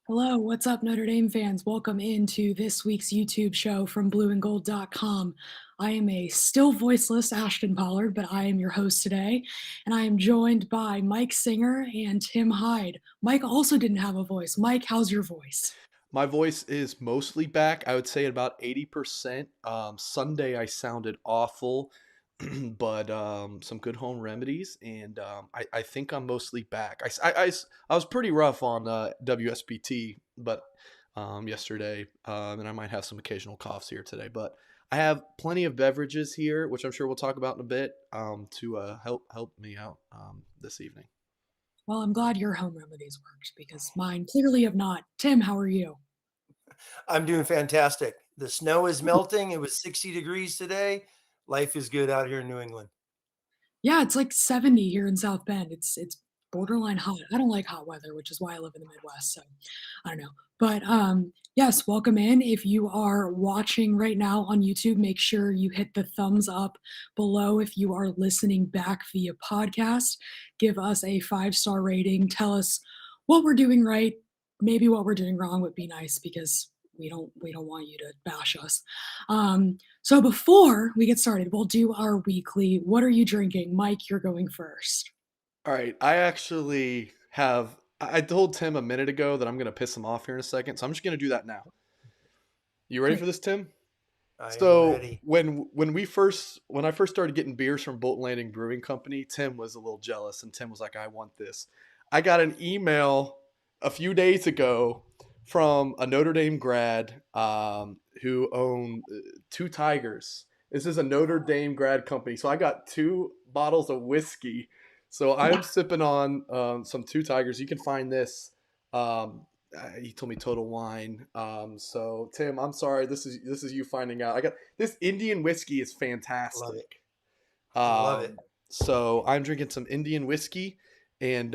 Hello, what's up, Notre Dame fans? Welcome into this week's YouTube show from blueandgold.com. I am a still voiceless Ashton Pollard, but I am your host today, and I am joined by Mike Singer and Tim Hyde. Mike also didn't have a voice. Mike, how's your voice? My voice is mostly back. I would say about 80%. Sunday I sounded awful, but some good home remedies, and I think I'm mostly back. I was pretty rough on WSBT, but yesterday, and I might have some occasional coughs here today. But I have plenty of beverages here, which I'm sure we'll talk about in a bit, to help me out this evening. Well, I'm glad your home remedies worked because mine clearly have not. Tim, how are you? I'm doing fantastic. The snow is melting. It was 60 degrees today. Life is good out here in New England. Yeah, it's like 70 here in South Bend. It's borderline hot. I don't like hot weather, which is why I live in the Midwest. So I don't know. But yes, welcome in. If you are watching right now on YouTube, make sure you hit the thumbs up below. If you are listening back via podcast, give us a 5-star rating. Tell us what we're doing right. Maybe what we're doing wrong would be nice because we don't want you to bash us. So before we get started, we'll do our weekly. What are you drinking? Mike, you're going first. All right, I actually have. I told Tim a minute ago that I'm going to piss him off here in a second, so I'm just going to do that now. You ready for Great. this, Tim? I am So ready. when I first started getting beers from Bolton Landing Brewing Company, Tim was a little jealous, and Tim was like, "I want this." I got an email a few days ago from a Notre Dame grad who owned two Tigers. This is a Notre Dame grad company, so I got two bottles of whiskey. So I'm Wow. sipping on some two Tigers. You can find this. Um, he told me Total Wine. So Tim, I'm sorry. This is you finding out. I got this Indian whiskey is Love it. fantastic. Love it. So I'm drinking some Indian whiskey and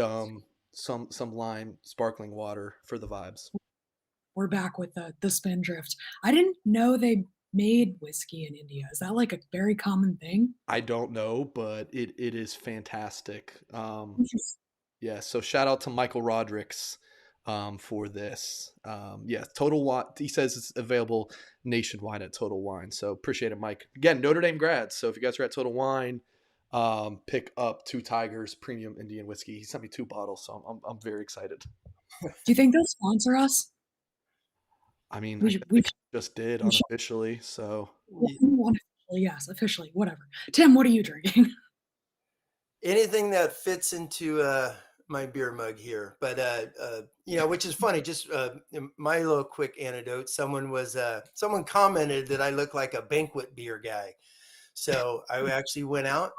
some lime sparkling water for the vibes. We're back with the spindrift. I didn't know they made whiskey in India. Is that like a very common thing? I don't know, but it is fantastic. Interesting. Yeah, so shout out to Michael Rodricks for this. Yeah, Total Wine. He says it's available nationwide at Total Wine. So appreciate it, Mike. Again, Notre Dame grads. So if you guys are at Total Wine, pick up Two Tigers Premium Indian Whiskey. He sent me two bottles, so I'm very excited. Do you think they'll sponsor us? I mean, I We guess should. We they should. just did We should. unofficially. So Well, unofficially, yes. Officially, whatever. Tim, what are you drinking? Anything that fits into my beer mug here, but which is funny. Just my little quick anecdote. Someone commented that I look like a banquet beer guy, so I actually went out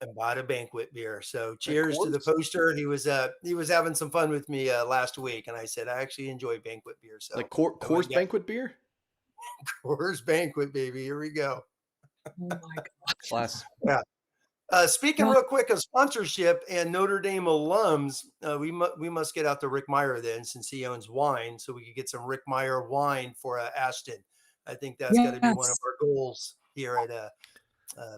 and bought a banquet beer. So of cheers to the course, poster. He was having some fun with me last week, and I said I actually enjoy banquet beer. like So I Coors went got Banquet beer Coors Banquet, baby. Here we go. Oh my gosh. class. Yeah. Speaking Well, real quick of sponsorship and Notre Dame alums, we must get out to Rick Meyer then, since he owns wine, so we could get some Rick Meyer wine for Ashton. I think that's got to be one of yes. our goals here at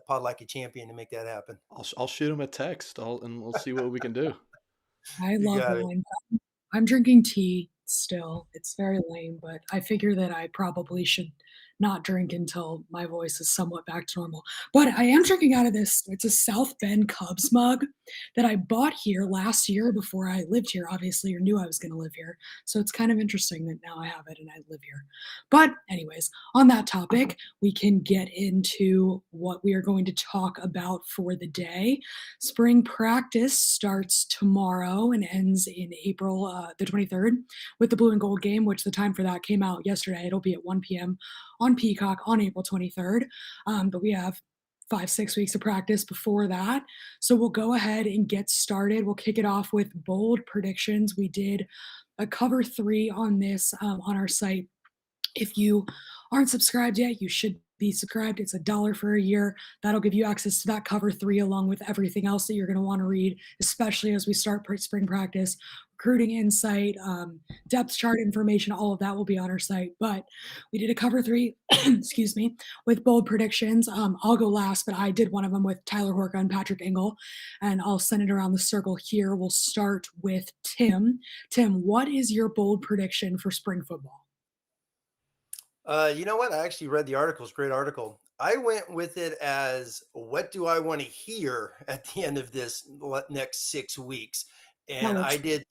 Pod Like a Champion to make that happen. I'll shoot him a text. And we'll see what we can do. I You love got it. wine. I'm drinking tea still. It's very lame, but I figure that I probably should not drink until my voice is somewhat back to normal. But I am drinking out of this. It's a South Bend Cubs mug that I bought here last year before I lived here, obviously, or knew I was going to live here. So it's kind of interesting that now I have it and I live here. But, anyways, on that topic, we can get into what we are going to talk about for the day. Spring practice starts tomorrow and ends in April the 23rd with the blue and gold game, which the time for that came out yesterday. It'll be at 1 p.m. on Peacock on April 23rd. But we have 5, 6 weeks of practice before that. So we'll go ahead and get started. We'll kick it off with bold predictions. We did a cover 3 on this on our site. If you aren't subscribed yet, you should be subscribed. It's $1 for a year. That'll give you access to that cover three along with everything else that you're going to want to read, especially as we start spring practice. Recruiting insight, depth chart information, all of that will be on our site. But we did a cover three, excuse me, with bold predictions. I'll go last, but I did one of them with Tyler Horka and Patrick Engel, and I'll send it around the circle here. We'll start with Tim. Tim, what is your bold prediction for spring football? You know what? I actually read the article. It's a great article. I went with it as what do I want to hear at the end of this next 6 weeks? That And I works. did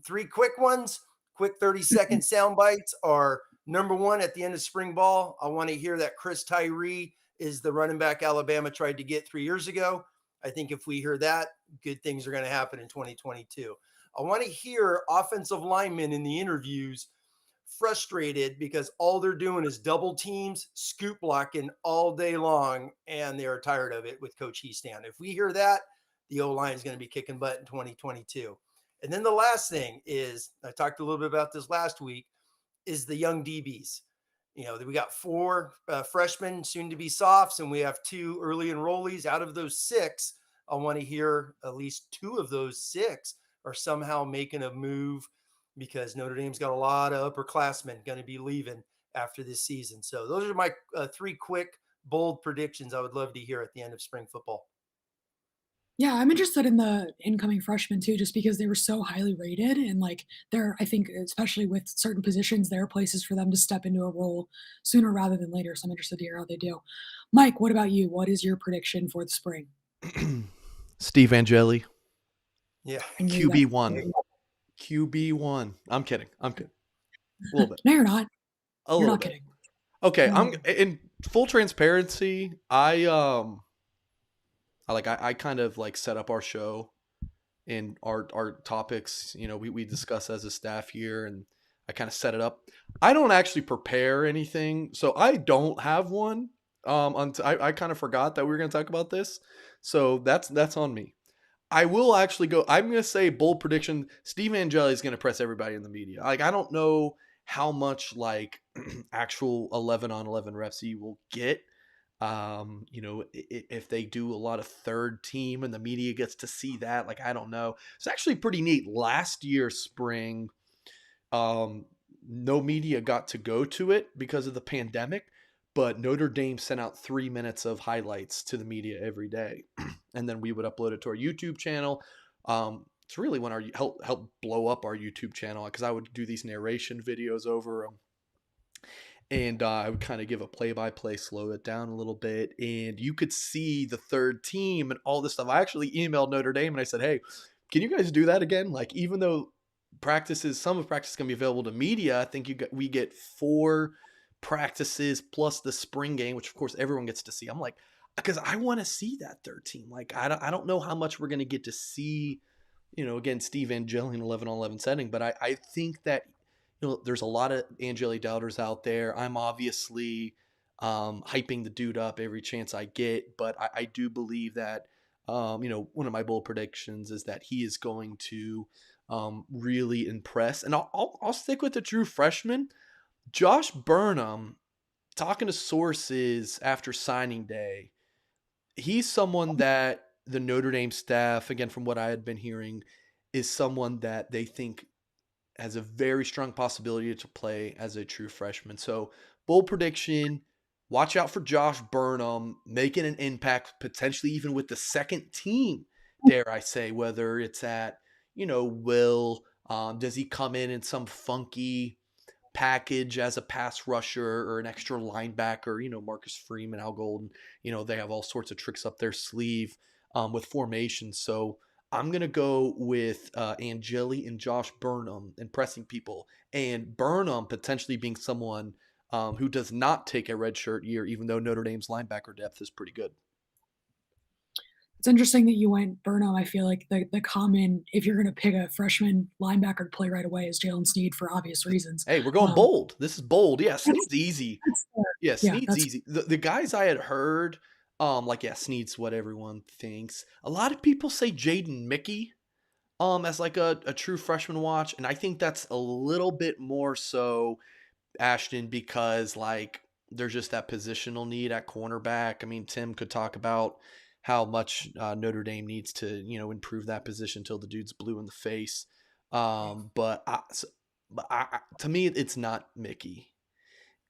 three quick ones. Quick 30-second sound bites are number one at the end of spring ball. I want to hear that Chris Tyree is the running back Alabama tried to get 3 years ago. I think if we hear that, good things are going to happen in 2022. I want to hear offensive linemen in the interviews frustrated because all they're doing is double teams, scoop blocking all day long, and they're tired of it with Coach Heastan. If we hear that, the O-line is going to be kicking butt in 2022. And then the last thing is, I talked a little bit about this last week, is the young DBs. You know, we got four freshmen, soon to be softs, and we have two early enrollees. Out of those six, I want to hear at least two of those six are somehow making a move because Notre Dame's got a lot of upperclassmen going to be leaving after this season. So those are my three quick, bold predictions I would love to hear at the end of spring football. Yeah, I'm interested in the incoming freshmen too, just because they were so highly rated and like there, I think, especially with certain positions, there are places for them to step into a role sooner rather than later. So I'm interested to hear how they do. Mike, what about you? What is your prediction for the spring? Steve Angeli, Yeah. I knew that. QB1. QB1. I'm kidding. I'm kidding. A little bit. No, you're not. A You're little not bit. kidding. Okay, No, I'm no. in full transparency. I kind of like set up our show and our topics. You know, we discuss as a staff here, and I kind of set it up. I don't actually prepare anything, so I don't have one. I kind of forgot that we were going to talk about this, so that's on me. I will actually go. I'm going to say bold prediction. Steve Angeli is going to press everybody in the media. Like I don't know how much like actual 11 on 11 reps he will get. You know, if they do a lot of third team and the media gets to see that, like I don't know. It's actually pretty neat. Last year spring, um, no media got to go to it because of the pandemic, but Notre Dame sent out 3 minutes of highlights to the media every day, and then we would upload it to our YouTube channel. It's really when our help blow up our YouTube channel because I would do these narration videos over them. And I would kind of give a play-by-play, slow it down a little bit, and you could see the third team and all this stuff. I actually emailed Notre Dame and I said, "Hey, can you guys do that again? Like, even though some of practice can be available to media, I think we get 4 practices plus the spring game, which of course everyone gets to see." I'm like, because I want to see that third team. Like, I don't know how much we're gonna get to see. You know, again, Steve Angeli in 11 on 11 setting, but I think that there's a lot of Angeli doubters out there. I'm obviously hyping the dude up every chance I get, but I do believe that, one of my bold predictions is that he is going to really impress. And I'll stick with the true freshman. Josh Burnham, talking to sources after signing day, he's someone that the Notre Dame staff, again, from what I had been hearing, is someone that they think has a very strong possibility to play as a true freshman. So, bold prediction, watch out for Josh Burnham making an impact, potentially even with the second team, dare I say, whether it's at, Will, does he come in some funky package as a pass rusher or an extra linebacker, Marcus Freeman, Al Golden, they have all sorts of tricks up their sleeve with formation. So I'm going to go with Angeli and Josh Burnham and pressing people, and Burnham potentially being someone who does not take a redshirt year, even though Notre Dame's linebacker depth is pretty good. It's interesting that you went Burnham. I feel like the common, if you're going to pick a freshman linebacker to play right away, is Jalen Sneed for obvious reasons. Hey, we're going bold. This is bold. Yeah, That's, Sneed's easy. that's fair. Yeah, Yeah, Sneed's that's easy. The guys I had heard, Sneed's what everyone thinks. A lot of people say Jaden Mickey as like a true freshman watch, and I think that's a little bit more so, Ashton, because like there's just that positional need at cornerback. I mean, Tim could talk about how much Notre Dame needs to, improve that position until the dude's blue in the face. To me, it's not Mickey.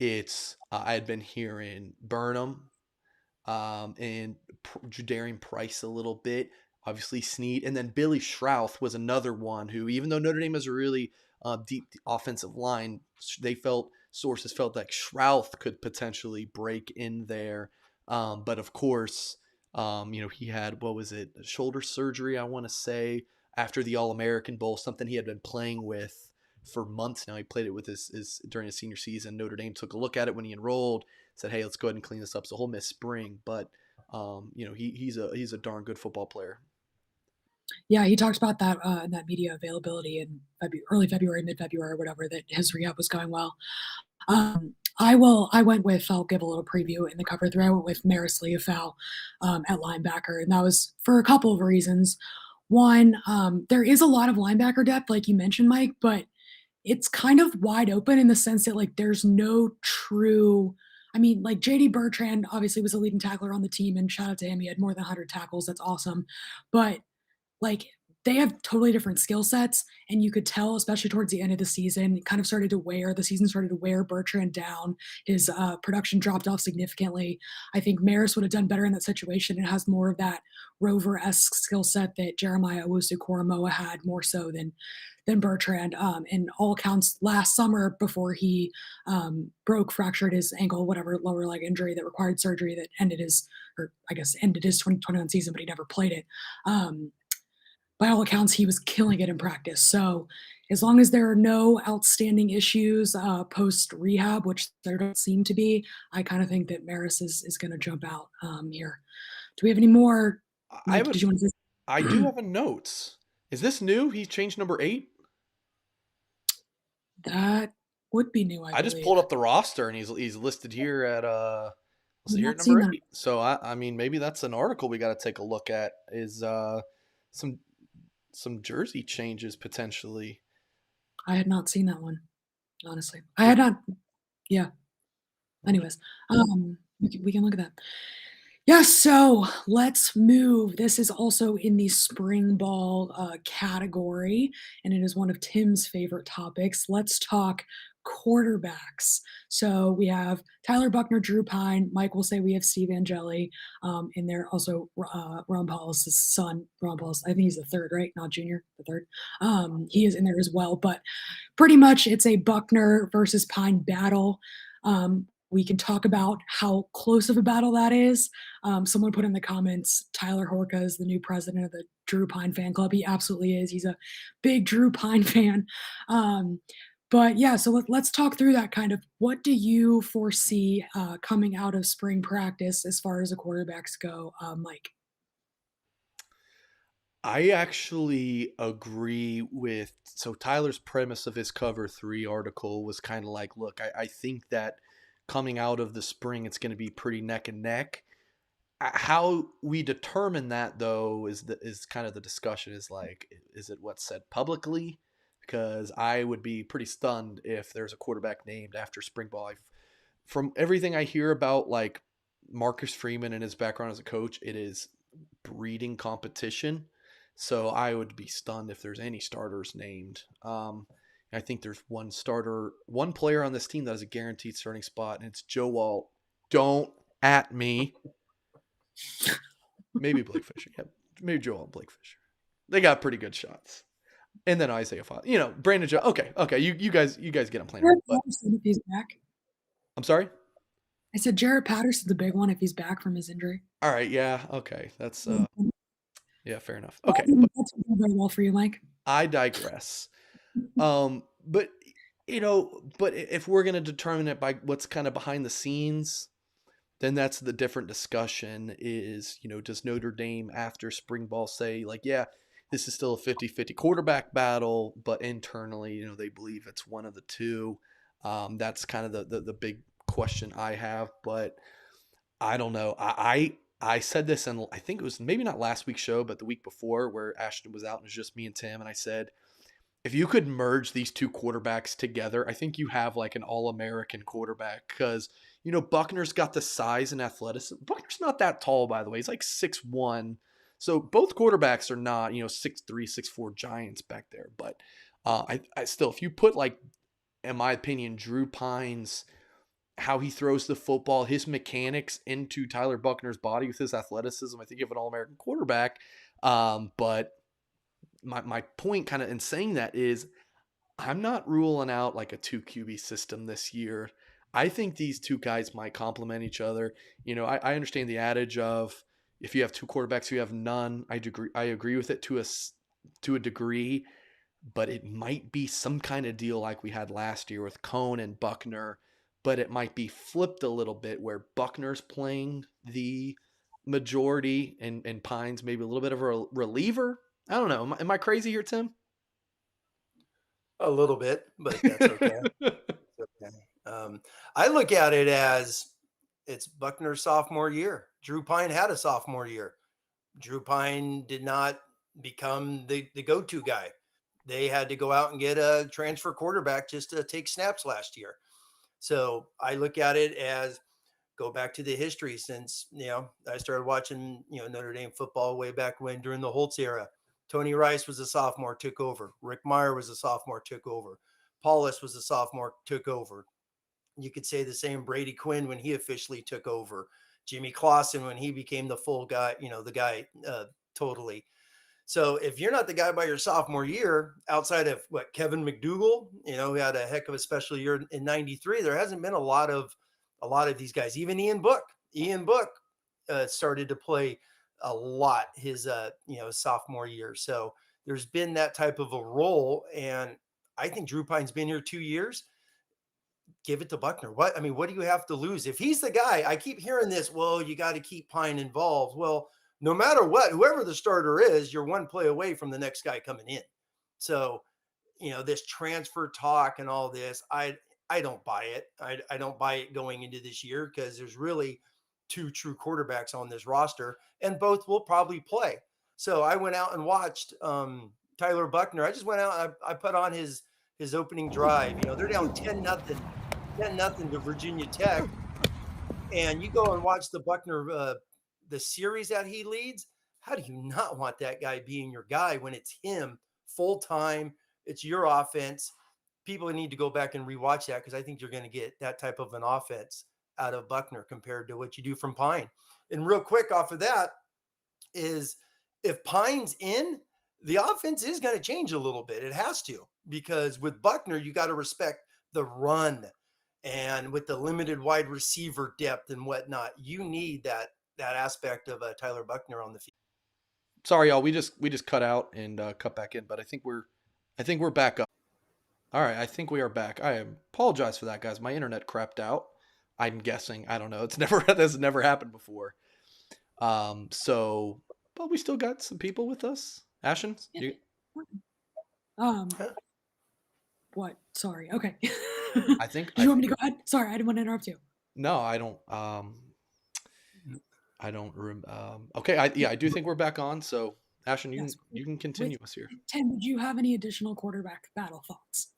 It's I had been hearing Burnham and Jadarian Price a little bit, obviously Snead, and then Billy Schrouth was another one who, even though Notre Dame has a really deep offensive line, sources felt like Schrouth could potentially break in there. But of course, he had, what was it, shoulder surgery, I want to say, after the All-American Bowl, something he had been playing with for months now. He played it with his during his senior season. Notre Dame took a look at it when he enrolled, said, "Hey, let's go ahead and clean this up." So he'll miss spring, but he's a darn good football player. Yeah, he talked about that in that media availability in early February, mid-February, whatever, that his rehab was going well. I went with, I'll give a little preview in the cover three. I went with Maris Leofau at linebacker, and that was for a couple of reasons. One, there is a lot of linebacker depth, like you mentioned, Mike, but it's kind of wide open in the sense that, like, there's no true. I mean, like, JD Bertrand obviously was a leading tackler on the team, and shout out to him. He had more than 100 tackles. That's awesome. But like, they have totally different skill sets, and you could tell, especially towards the end of the season, it kind of started to wear the season started to wear Bertrand down. His production dropped off significantly. I think Maris would have done better in that situation. It has more of that rover-esque skill set that Jeremiah Owusu-Koramoah had, more so than Bertrand. In all accounts, last summer, before he fractured his ankle, whatever lower leg injury that required surgery that ended his 2021 season, but he never played it. By all accounts, he was killing it in practice. So as long as there are no outstanding issues post rehab, which there don't seem to be, I kind of think that Maris is going to jump out here. Do we have any more? I Mike, have a, did you want to? I do have a notes. Is this new? He changed number 8. That would be new, I I just believe. pulled up the roster and he's listed here at I've here not at seen number that. 8. So I mean, maybe that's an article we got to take a look at. Is some jersey changes potentially. I had not seen that one, honestly. I had not. Yeah. Anyways, we can look at that. Yeah, so let's move. This is also in the spring ball category, and it is one of Tim's favorite topics. Let's talk quarterbacks. So we have Tyler Buckner, Drew Pine. Mike will say we have Steve Angeli in there. Also, Ron Paul's son, Ron Paul's. I think he's the third, right? Not junior, the third. He is in there as well. But pretty much, it's a Buckner versus Pine battle. We can talk about how close of a battle that is. Someone put in the comments, Tyler Horka is the new president of the Drew Pine fan club. He absolutely is. He's a big Drew Pine fan. But yeah, so let's talk through that kind of. What do you foresee coming out of spring practice as far as the quarterbacks go, Mike? I actually agree with Tyler's premise of his cover 3 article was kind of like, look, I think that coming out of the spring, it's going to be pretty neck and neck. How we determine that, though, is kind of the discussion. Is like, is it what's said publicly? Because I would be pretty stunned if there's a quarterback named after spring ball. From everything I hear about, like, Marcus Freeman and his background as a coach, it is breeding competition. So I would be stunned if there's any starters named. I think there's one player on this team that has a guaranteed starting spot, and it's Joe Walt. Don't at me. Maybe Blake Fisher. Yeah, maybe Joe Walt and Blake Fisher. They got pretty good shots. And then Isaiah Fox. Brandon Jones. Okay. You guys get him playing. Jarrett Patterson, if he's back. I'm sorry? I said Jarrett Patterson's the big one if he's back from his injury. All right, yeah, okay. That's yeah, fair enough. That's Okay, that's very well for you, Mike. I digress. But if we're gonna determine it by what's kind of behind the scenes, then that's the different discussion. Is does Notre Dame after spring ball say, like, yeah, this is still a 50-50 quarterback battle, but internally, they believe it's one of the two. That's kind of the big question I have, but I don't know. I said this, and I think it was maybe not last week's show, but the week before, where Ashton was out and it was just me and Tim, and I said, if you could merge these two quarterbacks together, I think you have like an all-American quarterback, because Buckner's got the size and athleticism. Buckner's not that tall, by the way. He's like 6'1". So both quarterbacks are not, 6'3", 6'4" giants back there. But I still, if you put, like, in my opinion, Drew Pines, how he throws the football, his mechanics into Tyler Buckner's body with his athleticism, I think you have an All-American quarterback. But my point kind of in saying that is I'm not ruling out like a 2 QB system this year. I think these two guys might complement each other. I understand the adage of if you have two quarterbacks, you have none. I agree with it to a degree, but it might be some kind of deal like we had last year with Cone and Buckner, but it might be flipped a little bit where Buckner's playing the majority and Pines maybe a little bit of a reliever. I don't know. Am I crazy here, Tim? A little bit, but that's okay. Okay. I look at it as it's Buckner's sophomore year. Drew Pine had a sophomore year. Drew Pine did not become the go-to guy. They had to go out and get a transfer quarterback just to take snaps last year. So I look at it as go back to the history since, I started watching, Notre Dame football way back when during the Holtz era. Tony Rice was a sophomore, took over. Rick Meyer was a sophomore, took over. Paulus was a sophomore, took over. You could say the same Brady Quinn when he officially took over. Jimmy Clausen when he became the full guy, the guy totally. So if you're not the guy by your sophomore year, outside of Kevin McDougal, who had a heck of a special year in '93, there hasn't been a lot of these guys. Even Ian Book started to play a lot his sophomore year. So there's been that type of a role, and I think Drew Pine's been here 2 years. Give it to Buckner. What do you have to lose? If he's the guy, I keep hearing this, well, you got to keep Pine involved. Well, no matter what, whoever the starter is, you're one play away from the next guy coming in. So, this transfer talk and all this, I don't buy it. I don't buy it going into this year because there's really two true quarterbacks on this roster, and both will probably play. So I went out and watched Tyler Buckner. I just went out. I put on his opening drive. They're down 10-0 to Virginia Tech, and you go and watch the Buckner the series that he leads. How do you not want that guy being your guy when it's him full time? It's your offense. People need to go back and rewatch that because I think you're going to get that type of an offense out of Buckner compared to what you do from Pine. And real quick off of that is if Pine's in, the offense is going to change a little bit. It has to, because with Buckner, you got to respect the run, and with the limited wide receiver depth and whatnot, you need that aspect of Tyler Buckner on the field. Sorry, y'all. We just cut out and cut back in, but I think we're back up. All right, I think we are back. I apologize for that, guys. My internet crapped out. I'm guessing. I don't know. This has never happened before. But we still got some people with us. Ashton, What? Sorry. Okay. I think. Did you want me to go ahead? Sorry, I didn't want to interrupt you. No, I don't. Okay. I do think we're back on. So, Ashton, you can continue us here. Tim, did you have any additional quarterback battle thoughts?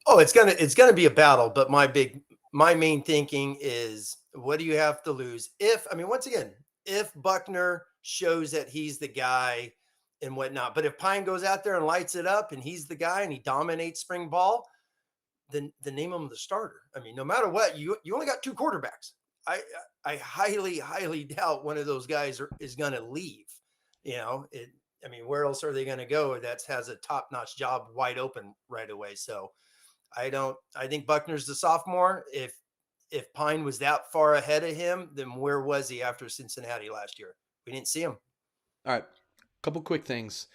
Oh, it's gonna be a battle, but my main thinking is, what do you have to lose? Once again, if Buckner shows that he's the guy and whatnot, but if Pine goes out there and lights it up and he's the guy and he dominates spring ball, then name him the starter. No matter what, you only got two quarterbacks. I highly, highly doubt one of those guys is going to leave. Where else are they going to go that has a top-notch job wide open right away? So I think Buckner's the sophomore. If Pine was that far ahead of him, then where was he after Cincinnati last year? We didn't see him. All right. A couple quick things.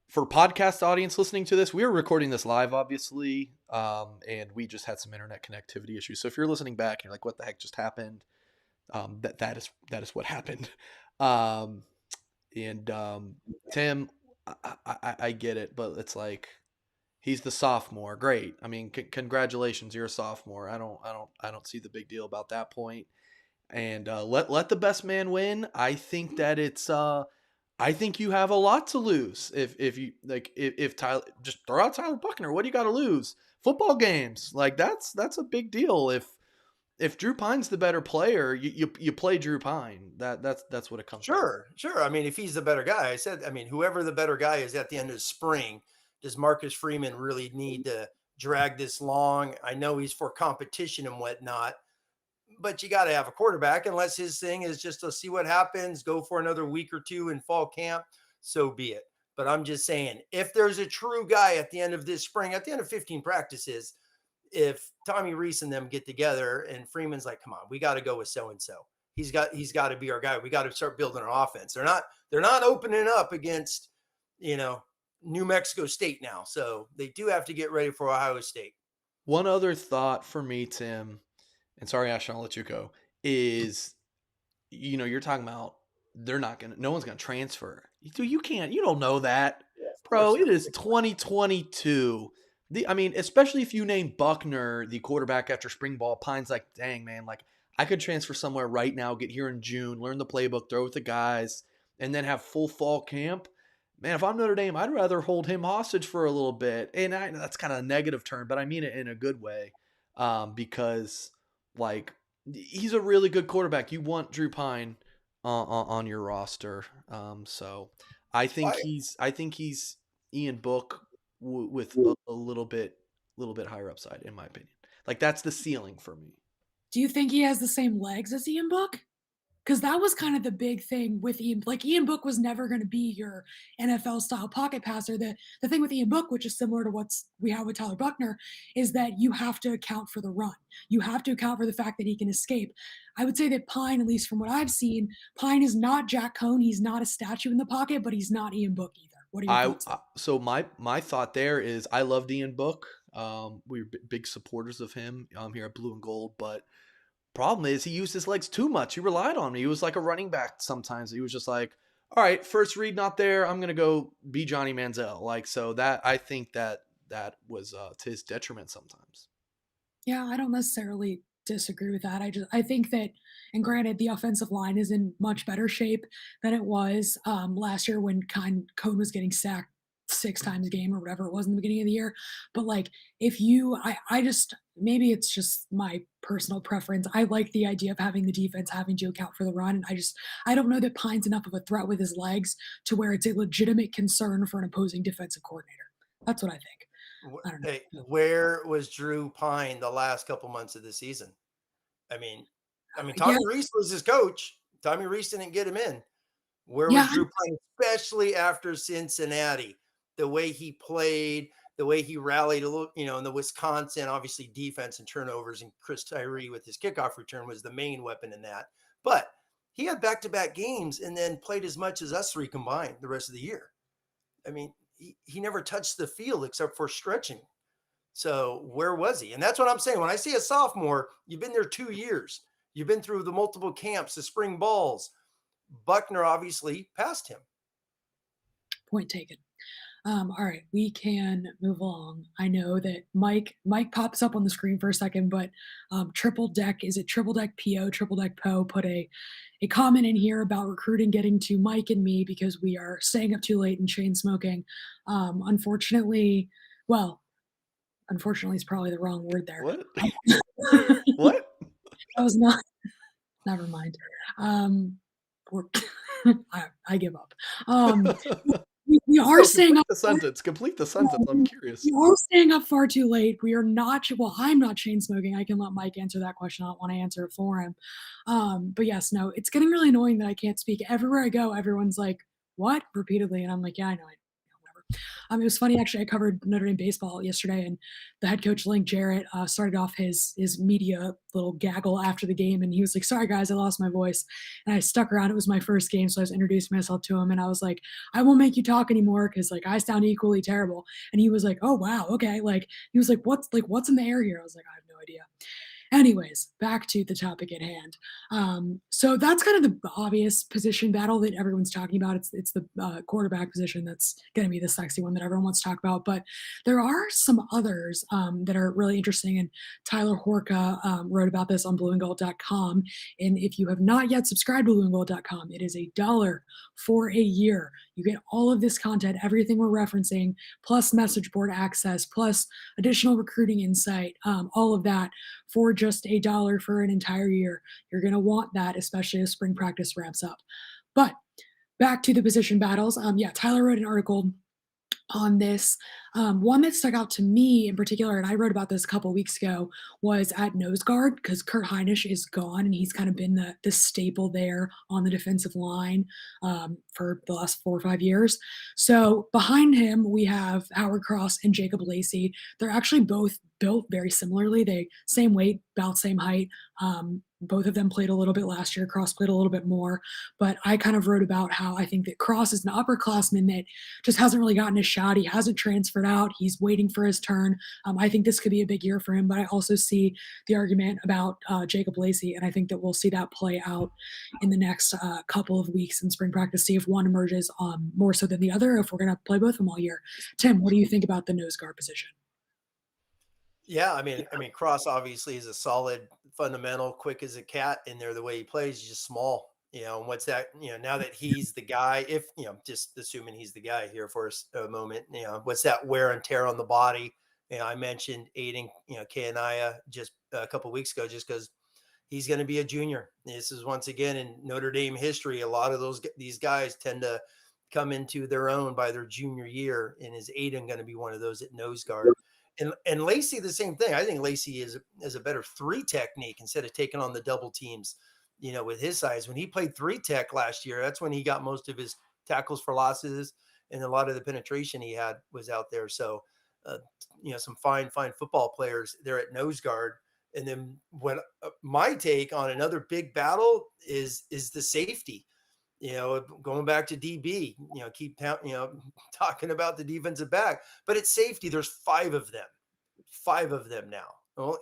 For podcast audience listening to this, we are recording this live, obviously, and we just had some internet connectivity issues. So if you're listening back and you're like, what the heck just happened? That is what happened. Tim, I get it, but it's like, he's the sophomore. Great. Congratulations, you're a sophomore. I don't see the big deal about that point. And let the best man win. I think that it's I think you have a lot to lose if Tyler, just throw out Tyler Buckner. What do you got to lose? Football games, like that's a big deal. if Drew Pine's the better player, you play Drew Pine. That's what it comes down to. Sure. I mean, if he's the better guy, I mean, whoever the better guy is at the end of spring, does Marcus Freeman really need to drag this long? I know he's for competition and whatnot, but you got to have a quarterback unless his thing is just to see what happens, go for another week or two in fall camp. So be it. But I'm just saying, if there's a true guy at the end of this spring, at the end of 15 practices, if Tommy Reese and them get together and Freeman's like, come on, we got to go with so-and-so. He's got to be our guy. We got to start building an offense. They're not opening up against, New Mexico State now. So they do have to get ready for Ohio State. One other thought for me, Tim, and sorry, Ashton, I'll let you go, is, you're talking about no one's going to transfer. You don't know that. Bro, it is 2022. Especially if you name Buckner the quarterback after spring ball, Pine's like, dang, man, like I could transfer somewhere right now, get here in June, learn the playbook, throw with the guys, and then have full fall camp. Man, if I'm Notre Dame, I'd rather hold him hostage for a little bit. And that's kind of a negative term, but I mean it in a good way, because like he's a really good quarterback. You want Drew Pine on your roster. So I think he's Ian Book with a little bit higher upside, in my opinion. Like that's the ceiling for me. Do you think he has the same legs as Ian Book? Because that was kind of the big thing with Ian. Like Ian Book was never going to be your NFL style pocket passer. The thing with Ian Book, which is similar to what we have with Tyler Buckner, is that you have to account for the run. You have to account for the fact that he can escape. I would say that Pine, at least from what I've seen, Pine is not Jack Cohn. He's not a statue in the pocket, but he's not Ian Book either. What are your thoughts? So my thought there is I loved Ian Book. We're big supporters of him here at Blue and Gold, but problem is he used his legs too much. He relied on me. He was like a running back sometimes. He was just like, all right, first read not there. I'm going to go be Johnny Manziel. Like, so that I think that was to his detriment sometimes. Yeah, I don't necessarily disagree with that. I think that, and granted, the offensive line is in much better shape than it was last year when Cohn was getting sacked 6 times a game or whatever it was in the beginning of the year. But like, I just, maybe it's just my personal preference. I like the idea of having the defense having to account for the run. I don't know that Pine's enough of a threat with his legs to where it's a legitimate concern for an opposing defensive coordinator. That's what I think. I don't know. Hey, where was Drew Pine the last couple months of the season? I mean, Tommy Reese was his coach. Tommy Reese didn't get him in. Where was Drew Pine, especially after Cincinnati? The way he played, the way he rallied a little, in the Wisconsin, obviously defense and turnovers, and Chris Tyree with his kickoff return was the main weapon in that. But he had back-to-back games and then played as much as us 3 combined the rest of the year. I mean, he never touched the field except for stretching. So where was he? And that's what I'm saying. When I see a sophomore, you've been there 2 years. You've been through the multiple camps, the spring balls. Buckner obviously passed him. Point taken. All right, we can move along. I know that Mike pops up on the screen for a second, but Triple Deck PO, Triple Deck Po put a comment in here about recruiting getting to Mike and me because we are staying up too late and chain smoking. Unfortunately is probably the wrong word there. What? What? That was not. Never mind. I give up. We are staying up. Complete the sentence. I'm curious. We are staying up far too late. We are not. Well, I'm not chain smoking. I can let Mike answer that question. I don't want to answer it for him. But yes, no, it's getting really annoying that I can't speak. Everywhere I go, everyone's like, "What?" repeatedly, and I'm like, "Yeah, I know. Whatever." It was funny actually. I covered Notre Dame baseball yesterday, and the head coach Link Jarrett started off his media little gaggle after the game, and he was like, "Sorry guys, I lost my voice," and I stuck around. It was my first game, so I was introducing myself to him, and I was like, "I won't make you talk anymore because like I sound equally terrible." And he was like, "Oh wow, okay." Like he was like, "What's in the air here?" I was like, "I have no idea." Anyways, back to the topic at hand. So that's kind of the obvious position battle that everyone's talking about. It's the quarterback position that's going to be the sexy one that everyone wants to talk about. But there are some others that are really interesting. And Tyler Horka wrote about this on blueandgold.com. And if you have not yet subscribed to blueandgold.com, it is $1 for a year. You get all of this content, everything we're referencing, plus message board access, plus additional recruiting insight, all of that for just $1 for an entire year. You're going to want that, especially as spring practice ramps up. But back to the position battles. Yeah, Tyler wrote an article on this. One that stuck out to me in particular, and I wrote about this a couple weeks ago, was at nose guard because Kurt Heinisch is gone, and he's kind of been the staple there on the defensive line for the last 4 or 5 years. So behind him, we have Howard Cross and Jacob Lacy. They're actually both built very similarly. They same weight, about same height. Both of them played a little bit last year. Cross played a little bit more, but I kind of wrote about how I think that Cross is an upperclassman that just hasn't really gotten his shot. He hasn't transferred out. He's waiting for his turn. I think this could be a big year for him, but I also see the argument about Jacob Lacy, and I think that we'll see that play out in the next couple of weeks in spring practice, see if one emerges more so than the other, or if we're going to play both of them all year. Tim, what do you think about the nose guard position? Yeah, Cross obviously is a solid fundamental, quick as a cat in there. The way he plays, he's just small. And what's that? Now that he's the guy, if just assuming he's the guy here for a moment, what's that wear and tear on the body? I mentioned aiding, Kanaya just a couple weeks ago, just because he's going to be a junior. This is once again in Notre Dame history. A lot of these guys tend to come into their own by their junior year, and is Aiden going to be one of those at nose guard? And Lacy, the same thing. I think Lacy is a better three technique instead of taking on the double teams, with his size. When he played three tech last year, that's when he got most of his tackles for losses, and a lot of the penetration he had was out there. So, some fine football players there at nose guard. And then my take on another big battle is the safety. Going back to DB, keep talking about the defensive back, but it's safety. There's five of them now. Well,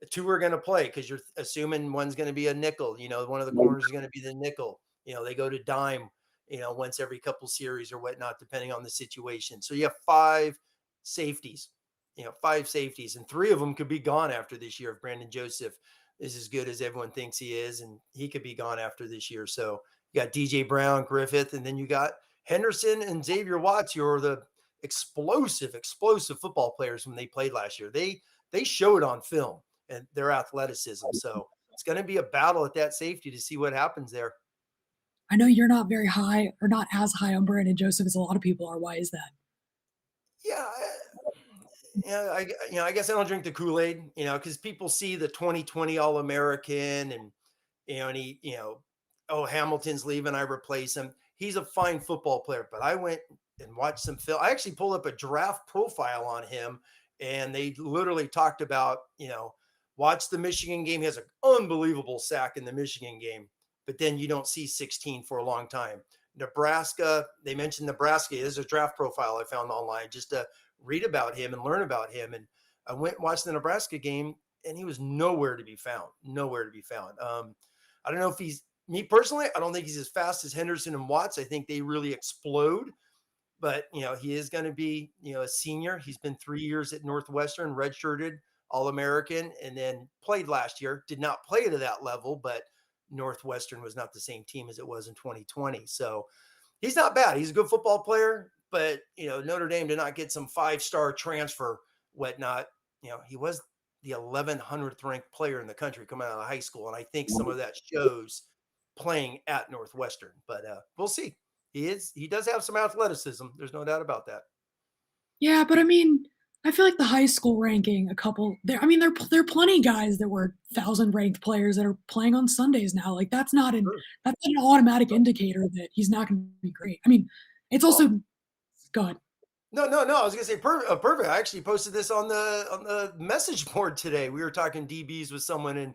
the two are going to play because you're assuming one's going to be a nickel. One of the corners is going to be the nickel. They go to dime, once every couple series or whatnot, depending on the situation. So you have safeties, five safeties, and three of them could be gone after this year if Brandon Joseph is as good as everyone thinks he is, and he could be gone after this year. So you got DJ Brown, Griffith, and then you got Henderson and Xavier Watts, who are the explosive football players when they played last year. They showed on film and their athleticism. So it's going to be a battle at that safety to see what happens there. I know you're not very high or not as high on Brandon Joseph as a lot of people are. Why is that? Yeah, I guess I don't drink the Kool-Aid, because people see the 2020 All-American and oh, Hamilton's leaving, I replace him. He's a fine football player, but I went and watched some film. I actually pulled up a draft profile on him, and they literally talked about, watch the Michigan game. He has an unbelievable sack in the Michigan game, but then you don't see 16 for a long time. Nebraska, they mentioned Nebraska. There's a draft profile I found online just to read about him and learn about him. And I went and watched the Nebraska game, and he was nowhere to be found. I don't know if me personally, I don't think he's as fast as Henderson and Watts. I think they really explode, but he is going to be, a senior. He's been 3 years at Northwestern, redshirted All-American, and then played last year. Did not play to that level, but Northwestern was not the same team as it was in 2020. So he's not bad. He's a good football player, but Notre Dame did not get some 5-star transfer, whatnot. He was the 1100th ranked player in the country coming out of high school. And I think some of that shows playing at Northwestern, but we'll see. He does have some athleticism. There's no doubt about that. Yeah, but I feel like the high school ranking, a couple there. There are plenty of guys that were 1,000 ranked players that are playing on Sundays now. Like Sure. that's not an automatic indicator that he's not going to be great. It's also good. No. I was gonna say perfect. I actually posted this on the message board today. We were talking DBs with someone, and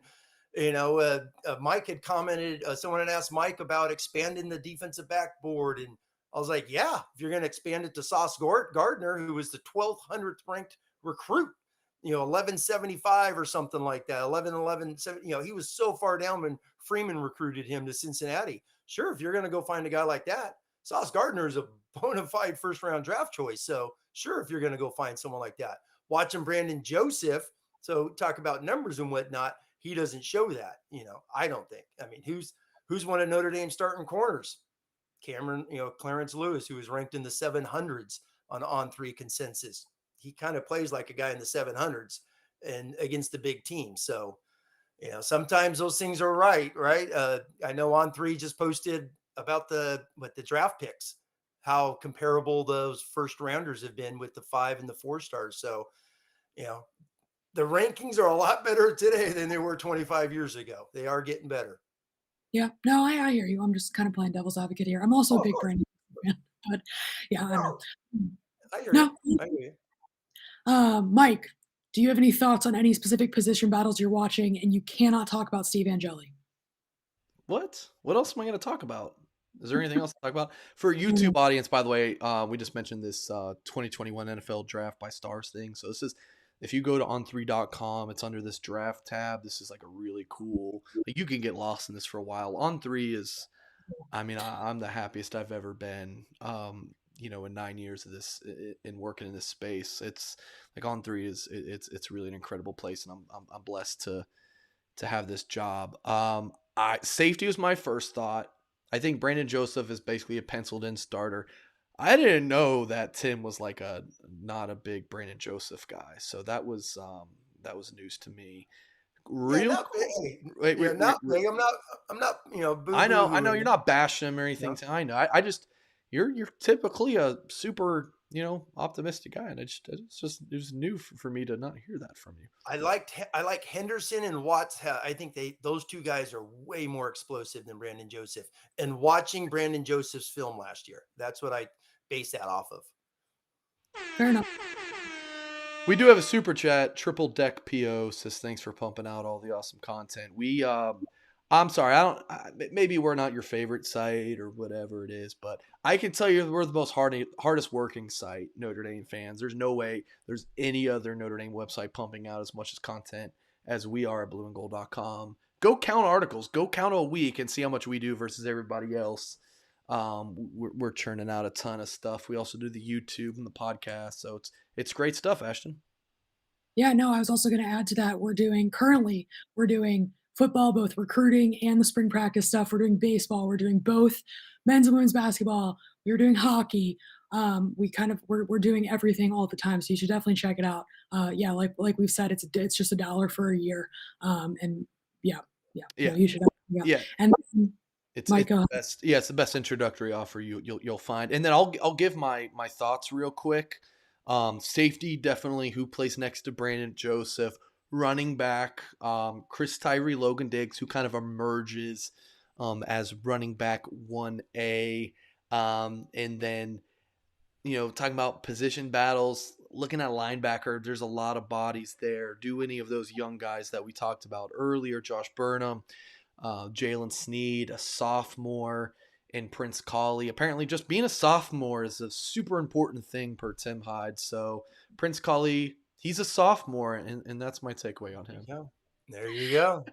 Mike had commented. Someone had asked Mike about expanding the defensive backboard, and I was like, yeah, if you're going to expand it to Sauce Gardner, who was the 1,200th ranked recruit, 1175 or something like that, 11, he was so far down when Freeman recruited him to Cincinnati. Sure, if you're going to go find a guy like that, Sauce Gardner is a bona fide first-round draft choice. So sure, if you're going to go find someone like that. Watching Brandon Joseph, so talk about numbers and whatnot, he doesn't show that, I don't think. Who's one of Notre Dame's starting corners? Clarence Lewis, who was ranked in the 700s on three consensus. He kind of plays like a guy in the 700s and against the big team. So, sometimes those things are right. I know On Three just posted about the draft picks, how comparable those first rounders have been with the 5 and the 4 stars. So, the rankings are a lot better today than they were 25 years ago. They are getting better. Yeah, no, I hear you. I'm just kind of playing devil's advocate here. I'm also a Oh, big Brandon fan, but yeah, I don't know. no, I hear you. No, I hear you. Mike, do you have any thoughts on any specific position battles you're watching? And you cannot talk about Steve Angeli. What? What else am I going to talk about? Is there anything else to talk about? For a I don't know. YouTube audience, by the way, we just mentioned this 2021 NFL Draft by Stars thing. So this is, if you go to on3.com, it's under this draft tab. This is like a really cool, like you can get lost in this for a while. On3 is, I mean, I'm the happiest I've ever been. In 9 years of this, in working in this space, it's like On3 is it's really an incredible place, and I'm blessed to have this job. Safety was my first thought. I think Brandon Joseph is basically a penciled in starter. I didn't know that Tim was like not a big Brandon Joseph guy, so that was news to me. Yeah, Real not quick, big. wait, Yeah, not big. I'm not, I know, boo-boo-hooing you're it. not bashing him or anything. No. I know. I just you're typically a super optimistic guy, and it was new for me to not hear that from you. I like Henderson and Watts. I think those two guys are way more explosive than Brandon Joseph. And watching Brandon Joseph's film last year, that's what I base that off of. Fair enough. We do have a super chat. Triple Deck PO says thanks for pumping out all the awesome content. I'm sorry, maybe we're not your favorite site or whatever it is, but I can tell you we're the most hardest working site, Notre Dame fans. There's no way there's any other Notre Dame website pumping out as much as content as we are at blueandgold.com. Go count articles, go count a week and see how much we do versus everybody else. We're churning out a ton of stuff. We also do the YouTube and the podcast, so it's great stuff, Ashton. Yeah, no, I was also going to add to that. We're doing football, both recruiting and the spring practice stuff. We're doing baseball. We're doing both men's and women's basketball. We're doing hockey. We're doing everything all the time. So you should definitely check it out. Yeah, like we've said, it's just $1 for a year. And yeah, yeah, no, Yeah, you should. Yeah, yeah. and It's Mike, the best. Yeah, it's the best introductory offer you'll find. And then I'll give my thoughts real quick. Safety, definitely who plays next to Brandon Joseph. Running back, Chris Tyree, Logan Diggs, who kind of emerges as running back 1A. And then, talking about position battles, looking at linebacker, there's a lot of bodies there. Do any of those young guys that we talked about earlier, Josh Burnham, Jalen Sneed, a sophomore, and Prince Colley. Apparently, just being a sophomore is a super important thing per Tim Hyde. So, Prince Colley, he's a sophomore, and that's my takeaway on him. There you go.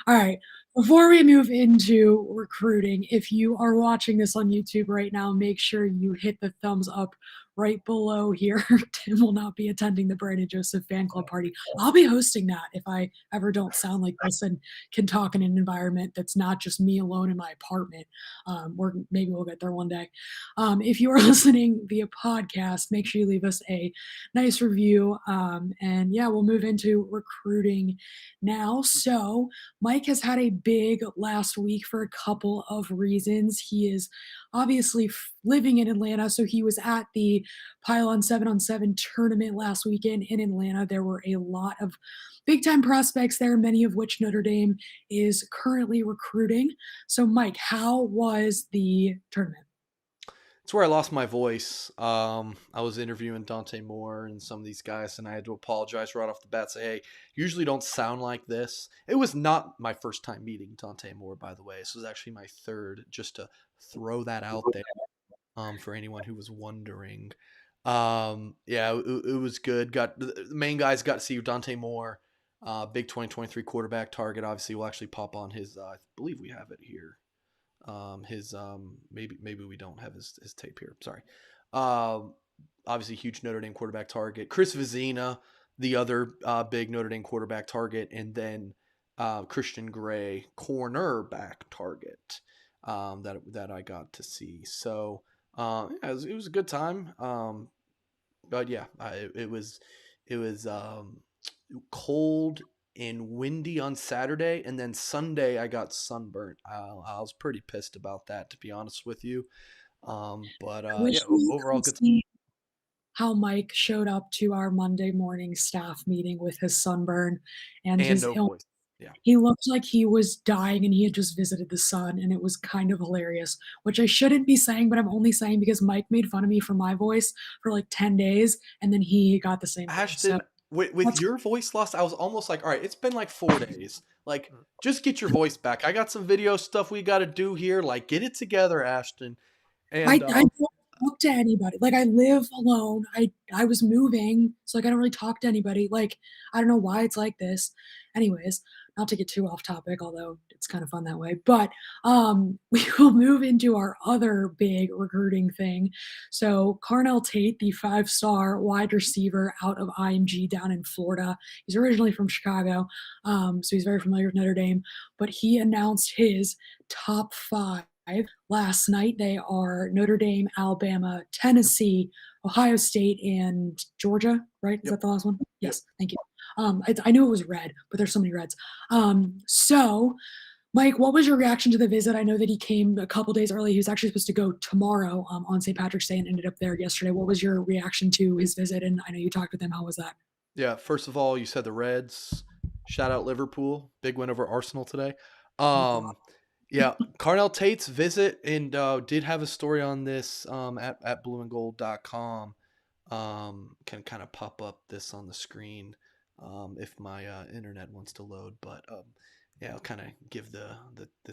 all right. Before we move into recruiting, if you are watching this on YouTube right now, make sure you hit the thumbs up right below here. Tim will not be attending the Brandon Joseph fan club party. I'll be hosting that if I ever don't sound like this and can talk in an environment that's not just me alone in my apartment. Or maybe we'll get there one day. If you are listening via podcast, make sure you leave us a nice review. And yeah, we'll move into recruiting now. So Mike has had a big last week for a couple of reasons. He is obviously living in Atlanta, so he was at the Pylon 7-on-7 tournament last weekend in Atlanta. There were a lot of big time prospects there, many of which Notre Dame is currently recruiting. So, Mike, how was the tournament? It's where I lost my voice. I was interviewing Dante Moore and some of these guys, and I had to apologize right off the bat. Say, hey, usually don't sound like this. It was not my first time meeting Dante Moore, by the way. This was actually my third, just to throw that out there for anyone who was wondering. Yeah, it was good. The main guys got to see Dante Moore, big 2023 quarterback target. Obviously, we'll actually pop on his. I believe we have it here. Maybe we don't have his tape here. Sorry. Obviously huge Notre Dame quarterback target. Chris Vizina, the other big Notre Dame quarterback target, and then Christian Gray, cornerback target. that I got to see. So yeah, it was a good time. But yeah, it was cold and windy on Saturday, and then Sunday I got sunburnt. I was pretty pissed about that, to be honest with you. But I yeah, wish you overall could good. see how Mike showed up to our Monday morning staff meeting with his sunburn and And his no ill. voice. Yeah. He looked like he was dying and he had just visited the sun, and it was kind of hilarious, which I shouldn't be saying, but I'm only saying because Mike made fun of me for my voice for like 10 days, and then he got the same thing. So Ashton, with that's your voice loss, I was almost like, all right, it's been like 4 days. Like, just get your voice back. I got some video stuff we got to do here. Like, get it together, Ashton. And I don't talk to anybody. Like, I live alone. I was moving, so, like, I don't really talk to anybody. Like, I don't know why it's like this. Anyways, not to get too off topic, although it's kind of fun that way, but, we will move into our other big recruiting thing. So, Carnell Tate, the five-star wide receiver out of IMG down in Florida. He's originally from Chicago, so he's very familiar with Notre Dame, but he announced his top 5 last night. They are Notre Dame, Alabama, Tennessee, Ohio State, and Georgia, right? Is yep, that the last one? yep. Yes, thank you. I knew it was red, but there's so many reds. So, Mike, what was your reaction to the visit? I know that he came a couple days early. He was actually supposed to go tomorrow on St. Patrick's Day and ended up there yesterday. What was your reaction to his visit? And I know you talked with him. How was that? Yeah, first of all, you said the Reds. Shout out Liverpool. Big win over Arsenal today. Oh my God. Yeah, Carnell Tate's visit, and did have a story on this at blueandgold.com. Can kind of pop up this on the screen if my internet wants to load. But yeah, I'll kind of give the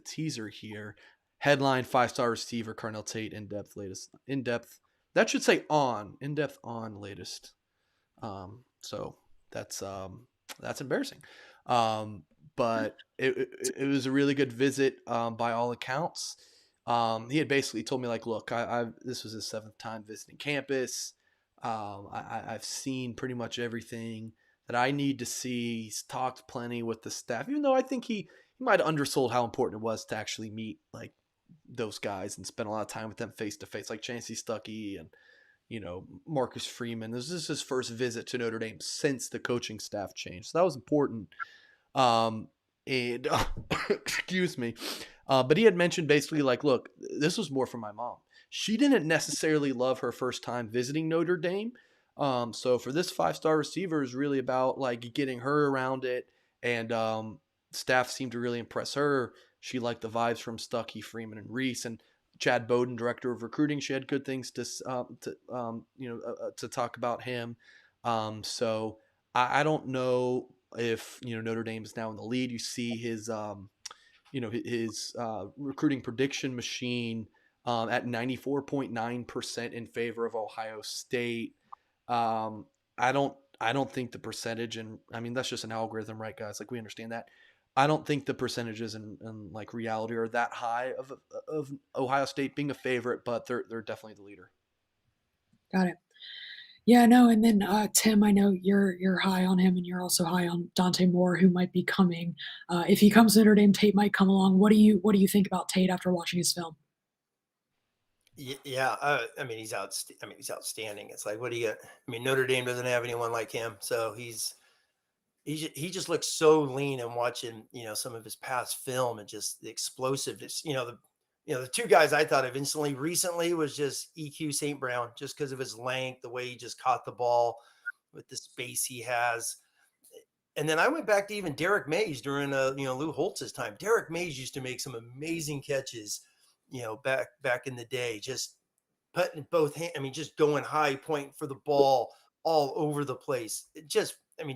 teaser here. Headline: 5-star receiver Carnell Tate in depth. That should say on in depth on latest. So that's embarrassing. But it was a really good visit by all accounts. He had basically told me like, look, I this was his 7th time visiting campus. I've seen pretty much everything that I need to see. He's talked plenty with the staff, even though I think he might have undersold how important it was to actually meet like those guys and spend a lot of time with them face to face, like Chancey Stuckey and Marcus Freeman. This is his first visit to Notre Dame since the coaching staff changed. So that was important. And excuse me. But he had mentioned basically like, look, this was more for my mom. She didn't necessarily love her first time visiting Notre Dame. So for this 5-star receiver is really about like getting her around it. And staff seemed to really impress her. She liked the vibes from Stuckey, Freeman, and Reese. And Chad Bowden, director of recruiting, she had good things to talk about him. So I don't know if Notre Dame is now in the lead. You see his his recruiting prediction machine at 94.9% in favor of Ohio State. I don't think the percentage, and I mean that's just an algorithm, right, guys? Like we understand that. I don't think the percentages in like reality are that high of Ohio State being a favorite, but they're definitely the leader. Got it. Yeah, no, and then Tim, I know you're high on him, and you're also high on Dante Moore, who might be coming. If he comes to Notre Dame, Tate might come along. What do you think about Tate after watching his film? Yeah, I mean he's outstanding. It's like, what do you? I mean, Notre Dame doesn't have anyone like him, so he just looks so lean. And watching some of his past film and just the explosiveness. The two guys I thought of instantly recently was just EQ St. Brown, just because of his length, the way he just caught the ball with the space he has. And then I went back to even Derek Mays during Lou Holtz's time. Derek Mays used to make some amazing catches, back in the day, just putting both hands. I mean, just going high point for the ball all over the place.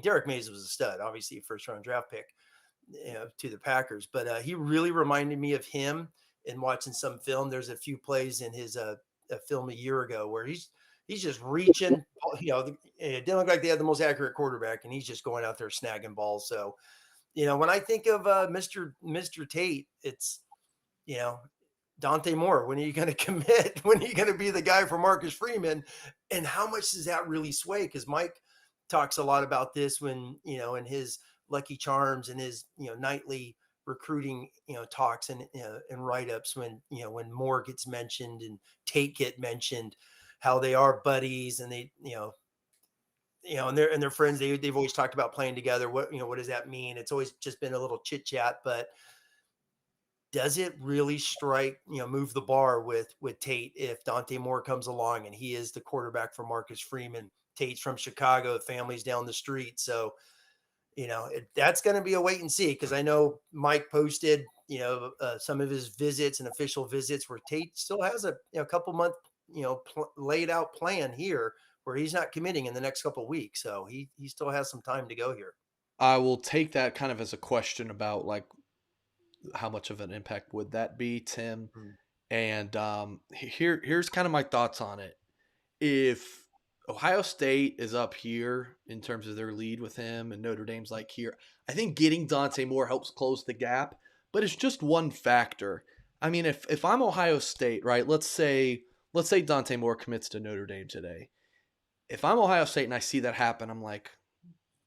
Derek Mays was a stud, obviously a first round draft pick, to the Packers, but he really reminded me of him. In watching some film, there's a few plays in his a film a year ago where he's just reaching. It didn't look like they had the most accurate quarterback, and he's just going out there snagging balls. So, when I think of Mr. Tate, it's Dante Moore. When are you going to commit? When are you going to be the guy for Marcus Freeman? And how much does that really sway? Because Mike talks a lot about this when in his Lucky Charms and his nightly recruiting, talks and write-ups when, when Moore gets mentioned and Tate get mentioned, how they are buddies and they, and they're friends. They've always talked about playing together. What does that mean? It's always just been a little chit chat, but does it really move the bar with Tate if Dante Moore comes along and he is the quarterback for Marcus Freeman? Tate's from Chicago, the family's down the street. So, that's going to be a wait and see, because I know Mike posted, some of his visits and official visits where Tate still has a couple month, laid out plan here where he's not committing in the next couple of weeks. So he still has some time to go here. I will take that kind of as a question about like how much of an impact would that be, Tim? And here's kind of my thoughts on it. If Ohio State is up here in terms of their lead with him and Notre Dame's like here, I think getting Dante Moore helps close the gap, but it's just one factor. I mean, if I'm Ohio State, right, let's say Dante Moore commits to Notre Dame today. If I'm Ohio State and I see that happen, I'm like,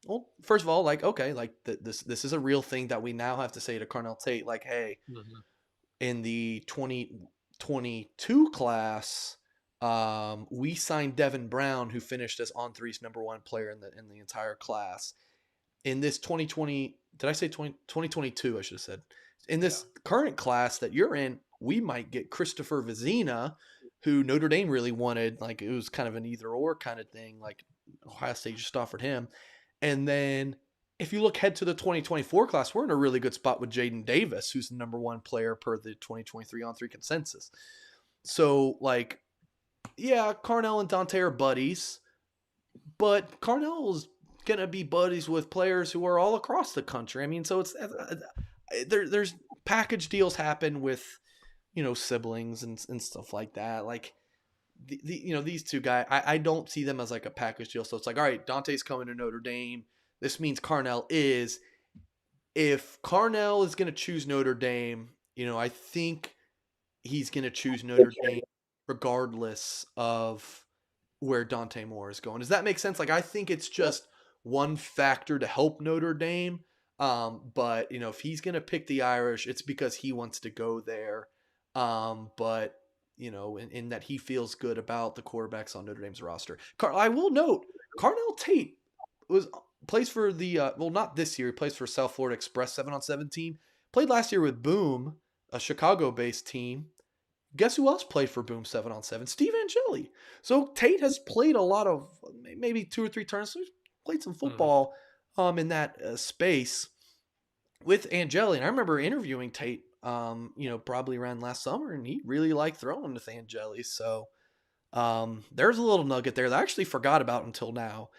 well, first of all, like, okay, like this is a real thing that we now have to say to Carnell Tate, like, hey, in the 2022 class, we signed Devin Brown, who finished as On3's #1 player in the entire class. In this 2020, did I say 2022? I should have said. In this current class that you're in, we might get Christopher Vizina, who Notre Dame really wanted. Like, it was kind of an either or kind of thing. Like, Ohio State just offered him. And then if you look ahead to the 2024 class, we're in a really good spot with Jaden Davis, who's the #1 player per the 2023 On3 consensus. So, like, yeah, Carnell and Dante are buddies, but Carnell's going to be buddies with players who are all across the country. I mean, so it's there's package deals happen with, siblings and stuff like that. Like, these two guys, I don't see them as like a package deal. So it's like, all right, Dante's coming to Notre Dame. This means Carnell is. If Carnell is going to choose Notre Dame, I think he's going to choose Notre Dame regardless of where Dante Moore is going. Does that make sense? Like, I think it's just one factor to help Notre Dame. But, if he's going to pick the Irish, it's because he wants to go there. But, in that he feels good about the quarterbacks on Notre Dame's roster. I will note, Carnell Tate plays for the, not this year, he plays for South Florida Express 7-on-7 team. Played last year with Boom, a Chicago-based team. Guess who else played for Boom 7-on-7? Steve Angeli. So Tate has played a lot of, maybe 2 or 3 turns. So he's played some football in that space with Angeli. And I remember interviewing Tate, probably around last summer, and he really liked throwing with Angeli. So there's a little nugget there that I actually forgot about until now.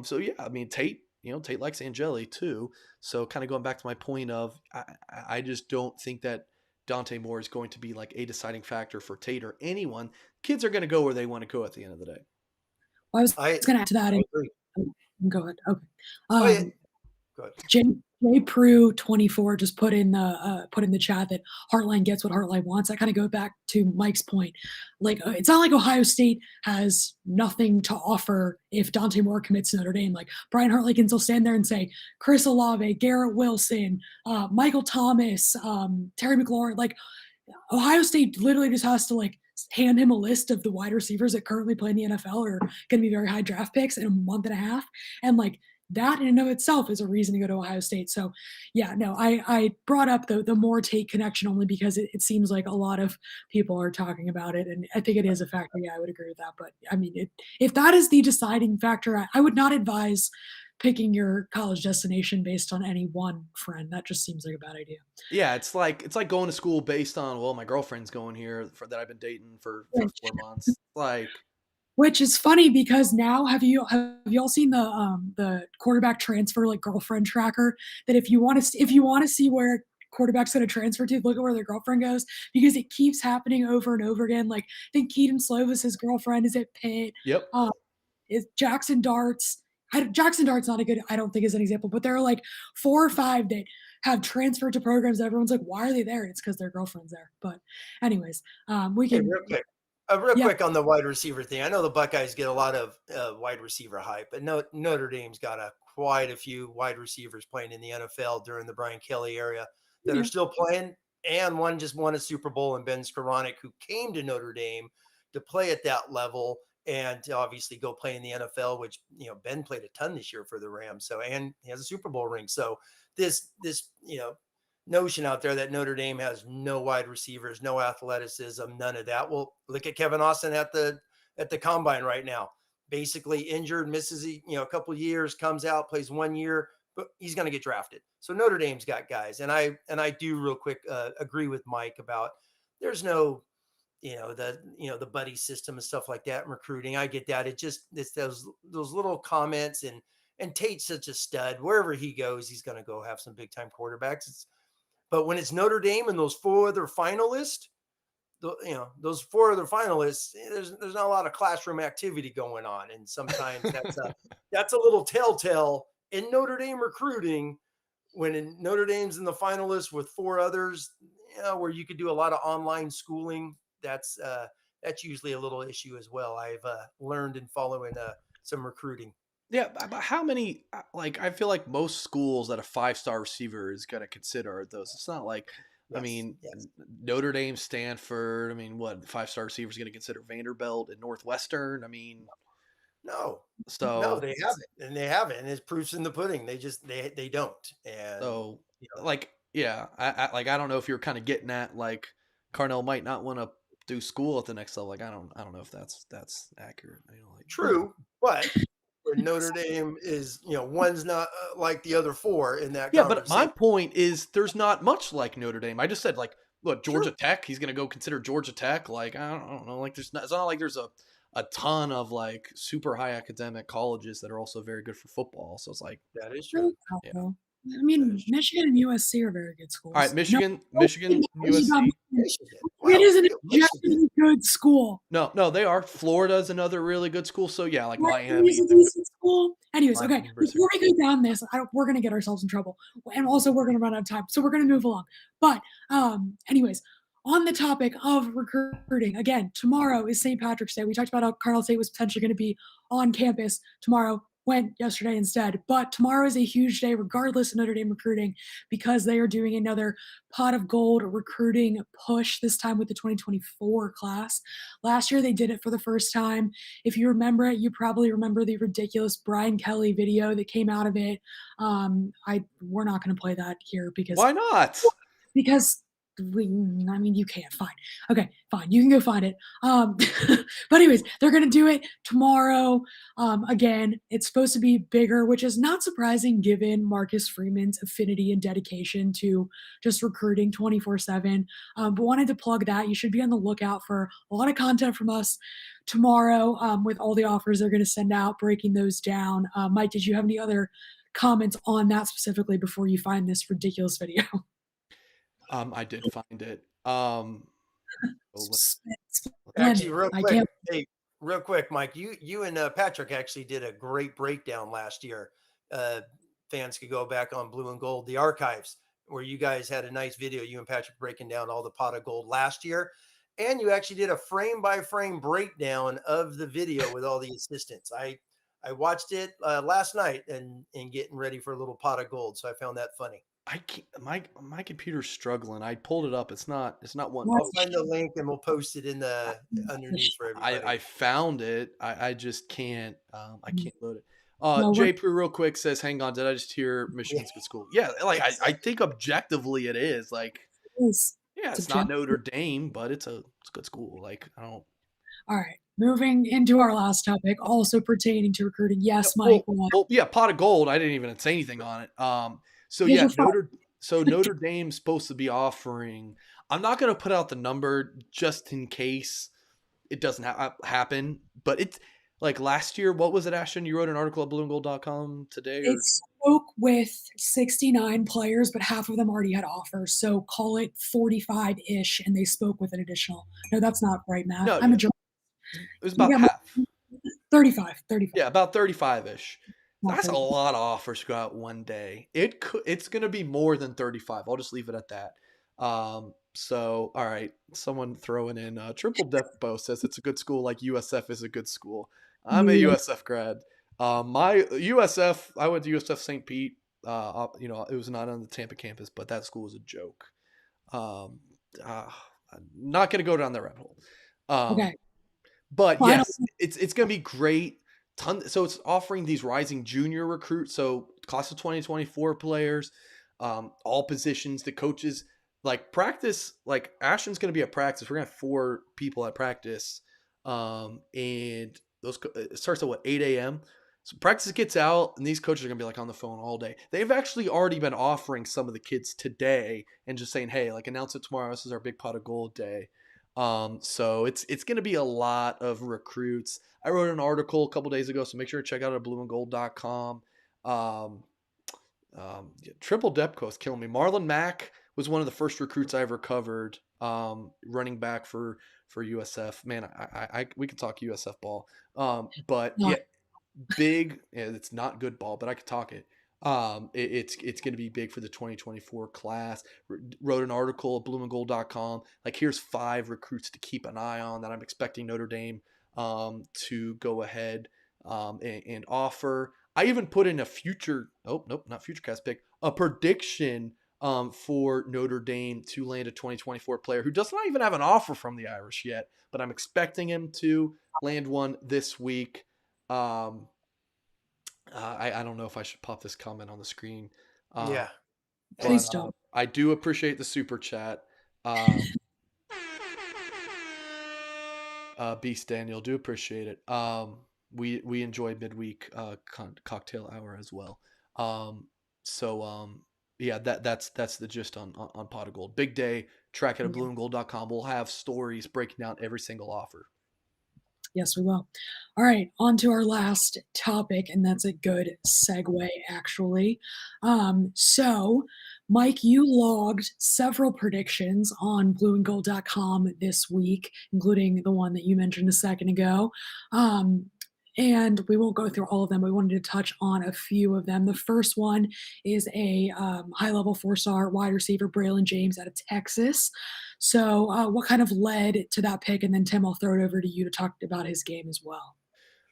So yeah, I mean, Tate likes Angeli too. So kind of going back to my point of, I just don't think that Dante Moore is going to be like a deciding factor for Tate or anyone. Kids are going to go where they want to go at the end of the day. Well, I was going to add to that. Go ahead. Okay. Go ahead. Jay Prue 24 just put in the chat that Heartline gets what Heartline wants. I kind of go back to Mike's point. Like, it's not like Ohio State has nothing to offer if Dante Moore commits to Notre Dame. Like, Brian Hartline can still stand there and say Chris Olave, Garrett Wilson, Michael Thomas, Terry McLaurin. Like, Ohio State literally just has to like hand him a list of the wide receivers that currently play in the NFL or going to be very high draft picks in a month and a half, and like, that in and of itself is a reason to go to Ohio State. So yeah, no, I brought up the Moore Tate connection only because it seems like a lot of people are talking about it. And I think it is a factor. Yeah, I would agree with that. But I mean, if that is the deciding factor, I would not advise picking your college destination based on any one friend. That just seems like a bad idea. Yeah, it's like going to school based on, well, my girlfriend's going here that I've been dating for 4 months. Like, which is funny because now have you all seen the quarterback transfer like girlfriend tracker, that if you want to see where quarterback's going to transfer to, look at where their girlfriend goes, because it keeps happening over and over again. Like, I think Keaton Slovis's girlfriend is at Pitt. Yep. Is Jackson Dart's. Jackson Dart's not a good, I don't think, is an example, but there are like 4 or 5 that have transferred to programs that everyone's like, why are they there? And it's because their girlfriend's there. But anyways, we can. Hey, real quick on the wide receiver thing. I know the Buckeyes get a lot of wide receiver hype, but Notre Dame's got quite a few wide receivers playing in the NFL during the Brian Kelly era. that are Yeah. still playing, and one just won a Super Bowl, and Ben Skoranek, who came to Notre Dame to play at that level and to obviously go play in the NFL, which Ben played a ton this year for the Rams. So, and he has a Super Bowl ring. So this notion out there that Notre Dame has no wide receivers, no athleticism, none of that. Well, look at Kevin Austin at the combine right now. Basically injured, misses a couple of years, comes out, plays 1 year, but he's going to get drafted. So Notre Dame's got guys, and I do real quick agree with Mike about there's no the buddy system and stuff like that in recruiting. I get that. It's those little comments, and Tate's such a stud. Wherever he goes, he's going to go have some big time quarterbacks. But when it's Notre Dame and those four other finalists, those four other finalists, there's not a lot of classroom activity going on, and sometimes that's a little telltale in Notre Dame recruiting. When Notre Dame's in the finalists with four others, where you could do a lot of online schooling, that's usually a little issue as well. I've learned in following some recruiting. Yeah, but how many? I feel like most schools that a 5-star receiver is going to consider those. It's not like, I mean, Yes. Notre Dame, Stanford. I mean, what 5-star receiver is going to consider Vanderbilt and Northwestern? I mean, No, so they haven't, and it's proofs in the pudding. They don't, and so yeah, I don't know if you're kind of getting at like Carnell might not want to do school at the next level. Like I don't know if that's accurate. true, but where Notre Dame is, one's not like the other four in that Yeah, but my conversation. point is there's not much like Notre Dame. I just said like, look, Georgia True. Tech. He's gonna go consider Georgia Tech. Like I don't know. Like it's not like there's a ton of like super high academic colleges that are also very good for football. So it's like, That is true. yeah. I That mean, is true. Michigan and USC are very good All right, schools. Michigan, No, USC. Michigan. it is an Michigan. objectively good school. No, they are. Florida's another really good school. So yeah, like Miami Miami. is a decent school. Anyways, Miami okay, University. before we go down this, we're gonna get ourselves in trouble, and also we're gonna run out of time, so we're gonna move along. But anyways, on the topic of recruiting, again, tomorrow is St. Patrick's Day. We talked about how Carnell Tate was potentially going to be on campus tomorrow. Went yesterday instead, but tomorrow is a huge day regardless of Notre Dame recruiting because they are doing another pot of gold recruiting push, this time with the 2024 class. Last year they did it for the first time. If you remember it, you probably remember the ridiculous Brian Kelly video that came out of it. We're not going to play that here because Why not? I mean, you can't. Fine. Okay, fine. You can go find it. But anyways, they're going to do it tomorrow. Again, it's supposed to be bigger, which is not surprising given Marcus Freeman's affinity and dedication to just recruiting 24/7. But wanted to plug that. You should be on the lookout for a lot of content from us tomorrow with all the offers they're going to send out, breaking those down. Mike, did you have any other comments on that specifically before you find this ridiculous video? I did find it. Actually, real I quick, can't. hey, real quick, Mike, you and Patrick actually did a great breakdown last year. Fans could go back on Blue and Gold, the archives, where you guys had a nice video, you and Patrick breaking down all the pot of gold last year. And you actually did a frame by frame breakdown of the video with all the assistants. I watched it last night and getting ready for a little pot of gold. So I found that funny. I can't, my computer's struggling. I pulled it up. It's not one. I'll find the link and we'll post it in the underneath for everybody. I found it. I just can't. I can't load it. No, Jay Poo real quick says, "Hang on, did I just hear Michigan's good school?" Yeah, like I think objectively it is. Like, yeah, it's not Notre Dame, but it's a good school. Like, I don't. All right, moving into our last topic, also pertaining to recruiting. Yes, Well, Mike. well, yeah, pot of gold. I didn't even say anything on it. So yeah, Notre Dame's supposed to be offering. I'm not going to put out the number just in case it doesn't happen, but it's like last year. What was it, Ashton? You wrote an article at blueandgold.com today. It spoke with 69 players, but half of them already had offers. So call it 45-ish, and they spoke with an additional. No, that's not right, Matt. No, I'm a journalist. It was about half. 35. Yeah, about 35-ish. Not That's 30. a lot of offers to go out one day. It's going to be more than 35. I'll just leave it at that. So, all right. Someone throwing in Triple Depo says it's a good school like USF is a good school. I'm a USF grad. My USF, I went to USF St. Pete. It was not on the Tampa campus, but that school was a joke. Um, uh, I'm not going to go down that rabbit hole. Um, Okay. but Final. yes, it's going to be great. So it's offering these rising junior recruits. So class of 2024 players, all positions. The coaches like practice. Like Ashton's going to be at practice. We're going to have 4 people at practice, and it starts at what 8 a.m. So practice gets out, and these coaches are gonna be like on the phone all day. They've actually already been offering some of the kids today and just saying, "Hey, like announce it tomorrow. This is our big pot of gold day." So it's gonna be a lot of recruits. I wrote an article a couple days ago, so make sure to check out it at blueandgold.com. Um, Triple Depco is killing me. Marlon Mack was one of the first recruits I ever covered. Running back for USF. Man, we can talk USF ball. But No, yeah, big. Yeah, it's not good ball, but I could talk it. It's going to be big for the 2024 class. Wrote an article at blueandgold.com. Like, here's 5 recruits to keep an eye on that I'm expecting Notre Dame to go ahead and offer. I even put in a future. Oh nope, not future cast pick. A prediction for Notre Dame to land a 2024 player who does not even have an offer from the Irish yet, but I'm expecting him to land one this week. Um, I don't know if I should pop this comment on the screen, Yeah. please but don't. I do appreciate the super chat. Um, Beast Daniel, do appreciate it. We enjoy midweek cocktail hour as well. Um, so yeah, that's the gist on Pot of Gold. Big day. Track it at Yeah. blueandgold.com. We'll have stories breaking down every single offer. Yes, we will. All right, on to our last topic, and that's a good segue, actually. So, Mike, you logged several predictions on blueandgold.com this week, including the one that you mentioned a second ago. And we won't go through all of them. We wanted to touch on a few of them. The first one is a high-level 4-star wide receiver, Braylon James, out of Texas. So, what kind of led to that pick? And then, Tim, I'll throw it over to you to talk about his game as well.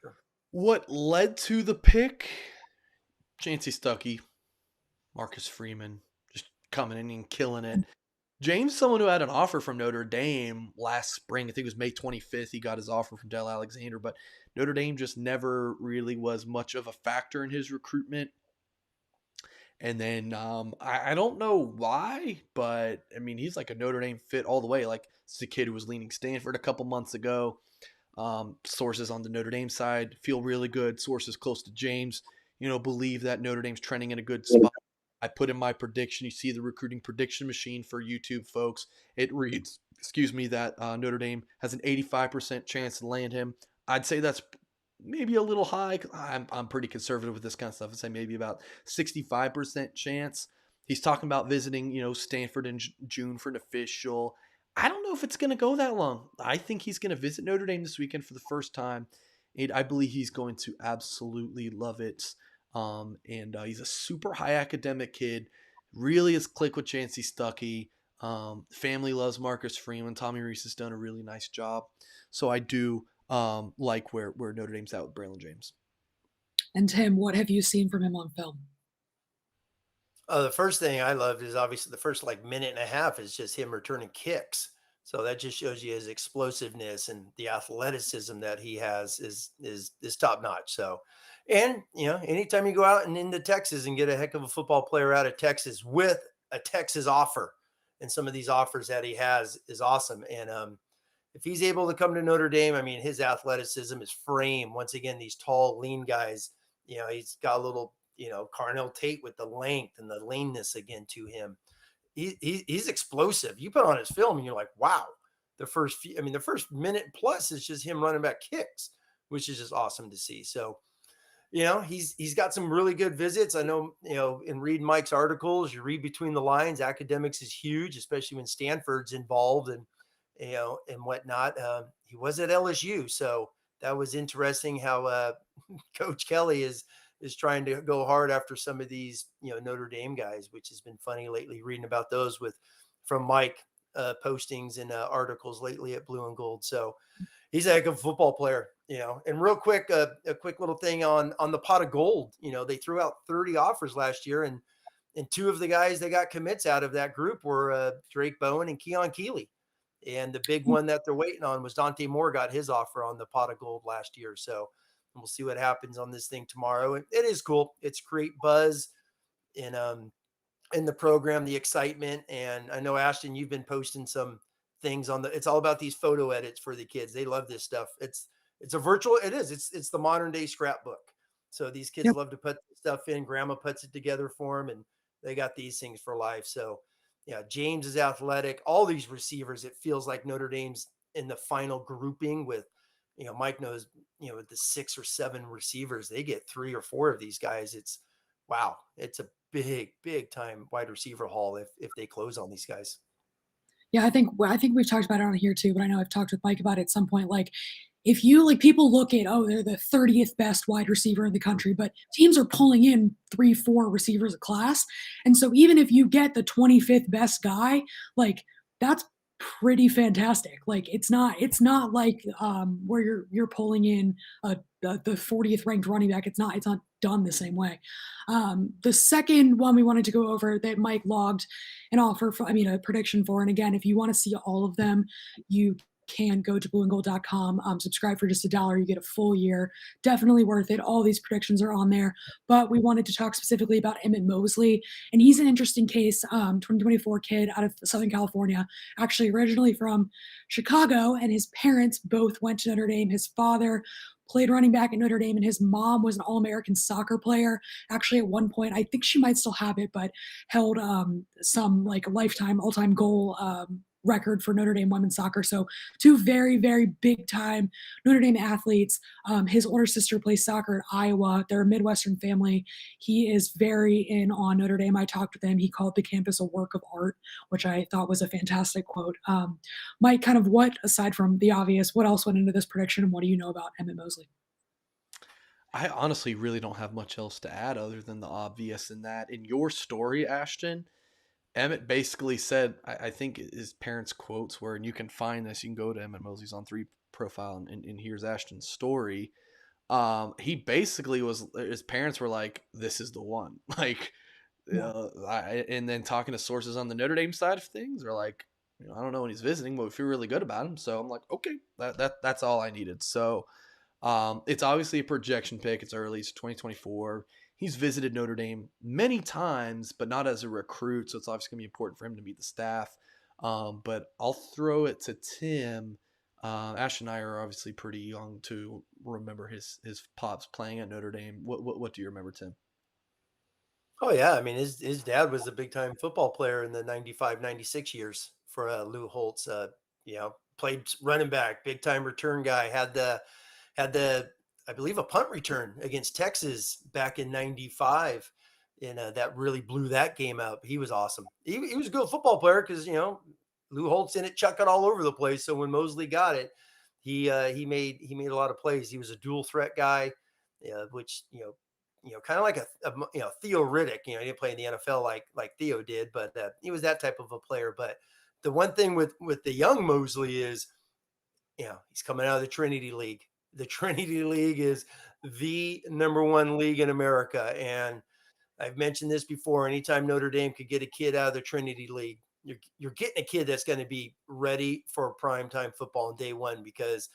Sure. What led to the pick? Chancey Stuckey, Marcus Freeman, just coming in and killing it. James, someone who had an offer from Notre Dame last spring. I think it was May 25th. He got his offer from Del Alexander, but Notre Dame just never really was much of a factor in his recruitment. And then I don't know why, but I mean, he's like a Notre Dame fit all the way. Like, this is a kid who was leaning Stanford a couple months ago. Sources on the Notre Dame side feel really good. Sources close to James, believe that Notre Dame's trending in a good spot. I put in my prediction. You see the recruiting prediction machine for YouTube folks. It reads, that Notre Dame has an 85% chance to land him. I'd say that's maybe a little high. I'm pretty conservative with this kind of stuff. I'd say maybe about 65% chance. He's talking about visiting, Stanford in June for an official. I don't know if it's going to go that long. I think he's going to visit Notre Dame this weekend for the first time. And I believe he's going to absolutely love it. And he's a super high academic kid. Really has clicked with Chancey Stuckey. Family loves Marcus Freeman. Tommy Reese has done a really nice job. So I do like where Notre Dame's at with Braylon James. And, Tim, what have you seen from him on film? The first thing I loved is obviously the first like minute and a half is just him returning kicks. So that just shows you his explosiveness and the athleticism that he has is top notch. So, and anytime you go out and into Texas and get a heck of a football player out of Texas with a Texas offer, and some of these offers that he has is awesome. And if he's able to come to Notre Dame, I mean, his athleticism, his frame, once again, these tall, lean guys, he's got a little, Carnell Tate with the length and the leanness again to him. He's explosive. You put on his film and you're like, wow, the first minute plus is just him running back kicks, which is just awesome to see. So, he's got some really good visits. I know, in reading Mike's articles, you read between the lines, academics is huge, especially when Stanford's involved and whatnot. He was at LSU, so that was interesting how Coach Kelly is trying to go hard after some of these Notre Dame guys, which has been funny lately reading about those from Mike postings and articles lately at Blue and Gold. So he's a heck of a football player, And real quick, a quick little thing on the pot of gold. They threw out 30 offers last year, and two of the guys that got commits out of that group were Drake Bowen and Keon Keeley. And the big one that they're waiting on was Dante Moore got his offer on the pot of gold last year. So we'll see what happens on this thing tomorrow. And it is cool. It's create buzz in the program, the excitement. And I know, Ashton, you've been posting some things it's all about these photo edits for the kids. They love this stuff. It's a virtual, it's the modern day scrapbook. So these kids Yep. love to put stuff in. Grandma puts it together for them, and they got these things for life. So yeah, James is athletic. All these receivers, it feels like Notre Dame's in the final grouping with, Mike knows, with the 6 or 7 receivers, they get 3 or 4 of these guys. It's wow. It's a big time wide receiver haul if they close on these guys. Yeah, I think we've talked about it on here too, but I know I've talked with Mike about it at some point. Like, if you like, people look at, oh, they're the 30th best wide receiver in the country, but teams are pulling in 3, 4 receivers a class. And so even if you get the 25th best guy, like, that's pretty fantastic. Like, it's not like where you're pulling in the 40th ranked running back. It's not done the same way. The second one we wanted to go over that Mike logged an offer for, I mean, a prediction for. And again, if you want to see all of them, you can go to blueandgold.com, subscribe for just $1. You get a full year. Definitely worth it. All these predictions are on there. But we wanted to talk specifically about Emmett Mosley. And he's an interesting case, 2024 kid out of Southern California, actually originally from Chicago. And his parents both went to Notre Dame. His father played running back at Notre Dame, and his mom was an All-American soccer player. Actually, at one point, I think she might still have it, but held some like lifetime all-time goal record for Notre Dame women's soccer. So two very, very big time Notre Dame athletes. His older sister plays soccer at Iowa. They're a Midwestern family. He is very in on Notre Dame. I talked with him. He called the campus a work of art, which I thought was a fantastic quote. Mike, kind of what, aside from the obvious, what else went into this prediction, and what do you know about Emmett Mosley? I honestly really don't have much else to add other than the obvious in that. In your story, Ashton, Emmett basically said, I think his parents' quotes were, and you can find this, you can go to Emmett Mosley's On Three profile, and here's Ashton's story. He basically was, his parents were like, this is the one. Like, Yeah. and then talking to sources on the Notre Dame side of things, they're like, I don't know when he's visiting, but we feel really good about him. So I'm like, okay, that's all I needed. So it's obviously a projection pick. It's early. It's 2024. He's visited Notre Dame many times, but not as a recruit. So it's obviously going to be important for him to meet the staff. But I'll throw it to Tim. Ash and I are obviously pretty young to remember his pops playing at Notre Dame. What do you remember, Tim? Oh yeah, I mean his dad was a big time football player in the 95, 96 years for Lou Holtz. Played running back, big time return guy. Had the I believe a punt return against Texas back in 95, and that really blew that game up. He was awesome. He was a good football player because Lou Holtz in it, chuck it all over the place. So when Mosley got it, he made a lot of plays. He was a dual threat guy, which kind of like a Theo Riddick. He didn't play in the NFL like Theo did, but he was that type of a player. But the one thing with the young Mosley is, he's coming out of the Trinity League. The Trinity League is the number one league in America, and I've mentioned this before. Anytime Notre Dame could get a kid out of the Trinity League, you're getting a kid that's going to be ready for primetime football on day one, because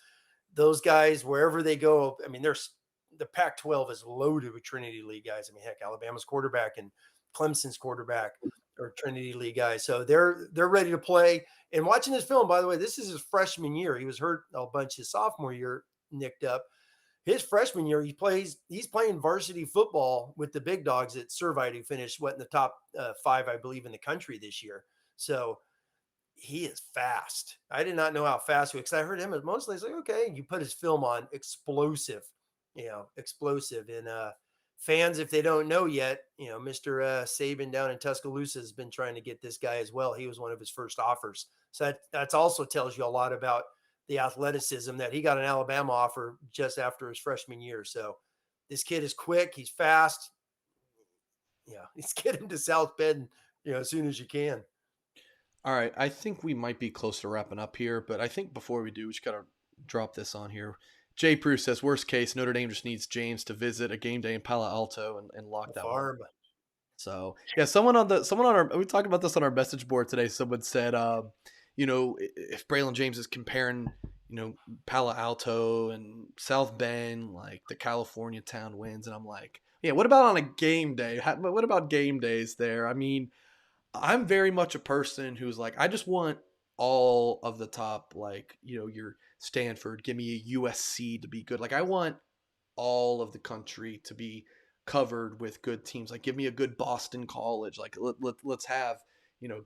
those guys, wherever they go, I mean, the Pac-12 is loaded with Trinity League guys. I mean, heck, Alabama's quarterback and Clemson's quarterback are Trinity League guys. So they're ready to play. And watching this film, by the way, this is his freshman year. He was hurt a bunch his sophomore year, nicked up. His freshman year, he's playing varsity football with the big dogs at Servite, who finished in the top 5, I believe, in the country this year. So he is fast. I did not know how fast he was, because I heard him at mostly. It's like, okay, you put his film on, explosive, explosive. And fans, if they don't know yet, Mr. Saban down in Tuscaloosa has been trying to get this guy as well. He was one of his first offers. So that's also tells you a lot about the athleticism, that he got an Alabama offer just after his freshman year. So this kid is quick. He's fast. Let's get him to South Bend, as soon as you can. All right, I think we might be close to wrapping up here, but I think before we do, we just got to drop this on here. Jay Prue says, worst case, Notre Dame just needs James to visit a game day in Palo Alto and lock that one. So yeah, someone on our, we talked about this on our message board today. Someone said, if Braylon James is comparing, Palo Alto and South Bend, like the California town wins. And I'm like, yeah, what about on a game day? What about game days there? I mean, I'm very much a person who's like, I just want all of the top, like, your Stanford, give me a USC to be good. Like, I want all of the country to be covered with good teams. Like, give me a good Boston College. Like, let's have,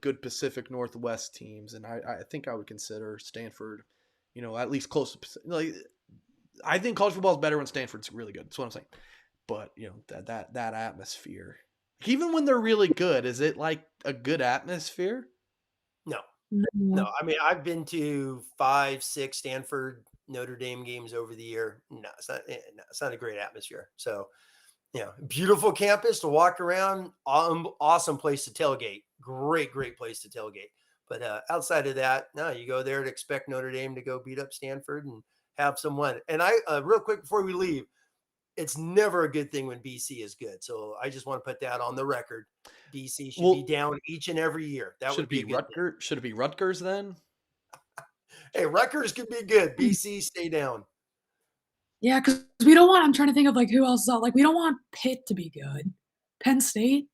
good Pacific Northwest teams. And I think I would consider Stanford, at least close to, like, I think college football is better when Stanford's really good. That's what I'm saying. But, that atmosphere, even when they're really good, is it like a good atmosphere? No. I mean, I've been to 5, 6 Stanford Notre Dame games over the year. No, it's not a great atmosphere. So, beautiful campus to walk around. Awesome place to tailgate. Great place to tailgate. But outside of that, no, you go there to expect Notre Dame to go beat up Stanford and have some fun. And I, real quick before we leave, it's never a good thing when BC is good. So I just want to put that on the record. BC should be down each and every year. That would be Rutgers. Should it be Rutgers then? Hey, Rutgers could be good. BC, stay down. Yeah, because we don't want, I'm trying to think of like who else is out. Like, we don't want Pitt to be good. Penn State.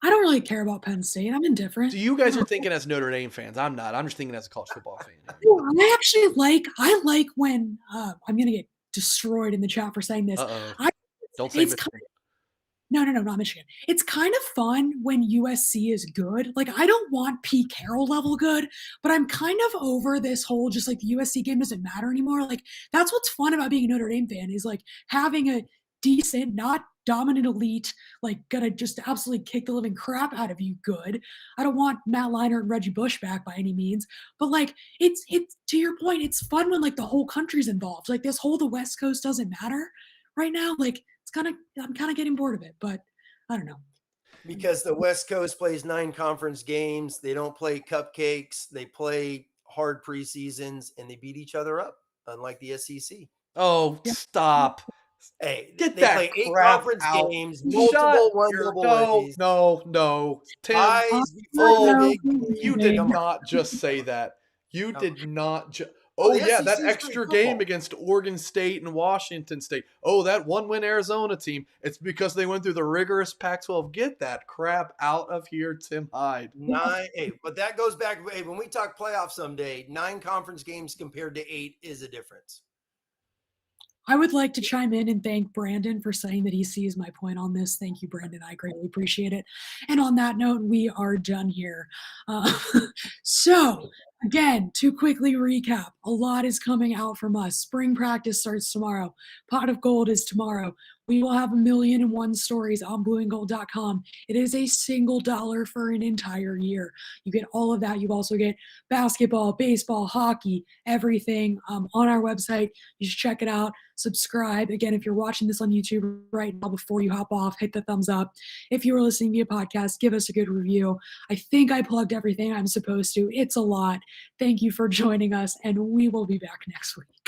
I don't really care about Penn State. I'm indifferent. So you guys are thinking as Notre Dame fans. I'm not. I'm just thinking as a college football fan. I actually like when I'm gonna get destroyed in the chat for saying this. Don't say Michigan. No, not Michigan. It's kind of fun when USC is good. Like, I don't want Pete Carroll level good, but I'm kind of over this whole just like the USC game doesn't matter anymore. Like, that's what's fun about being a Notre Dame fan is like having a decent, not dominant elite, like gonna just absolutely kick the living crap out of you good. I don't want Matt Leinart and Reggie Bush back by any means, but like it's to your point, it's fun when like the whole country's involved. Like this whole the West Coast doesn't matter right now. Like I'm kind of getting bored of it, but I don't know. Because the West Coast plays 9 conference games. They don't play cupcakes. They play hard preseasons and they beat each other up, unlike the SEC. Oh, stop. Hey, get they that play 8 crap conference out. games, multiple one-double-A's. No. Tim, you did not just say that. You did not just. Oh, yeah, that extra game against Oregon State and Washington State. Oh, that one-win Arizona team. It's because they went through the rigorous Pac-12. Get that crap out of here, Tim Hyde. But that goes back. Hey, when we talk playoffs someday, 9 conference games compared to 8 is a difference. I would like to chime in and thank Brandon for saying that he sees my point on this. Thank you, Brandon. I greatly appreciate it. And on that note, we are done here. So, again, to quickly recap, a lot is coming out from us. Spring practice starts tomorrow. Pot of Gold is tomorrow. We will have 1,000,001 stories on blueandgold.com. It is a single dollar for an entire year. You get all of that. You also get basketball, baseball, hockey, everything on our website. You should check it out. Subscribe. Again, if you're watching this on YouTube right now, before you hop off, hit the thumbs up. If you are listening via podcast, give us a good review. I think I plugged everything I'm supposed to. It's a lot. Thank you for joining us, and we will be back next week.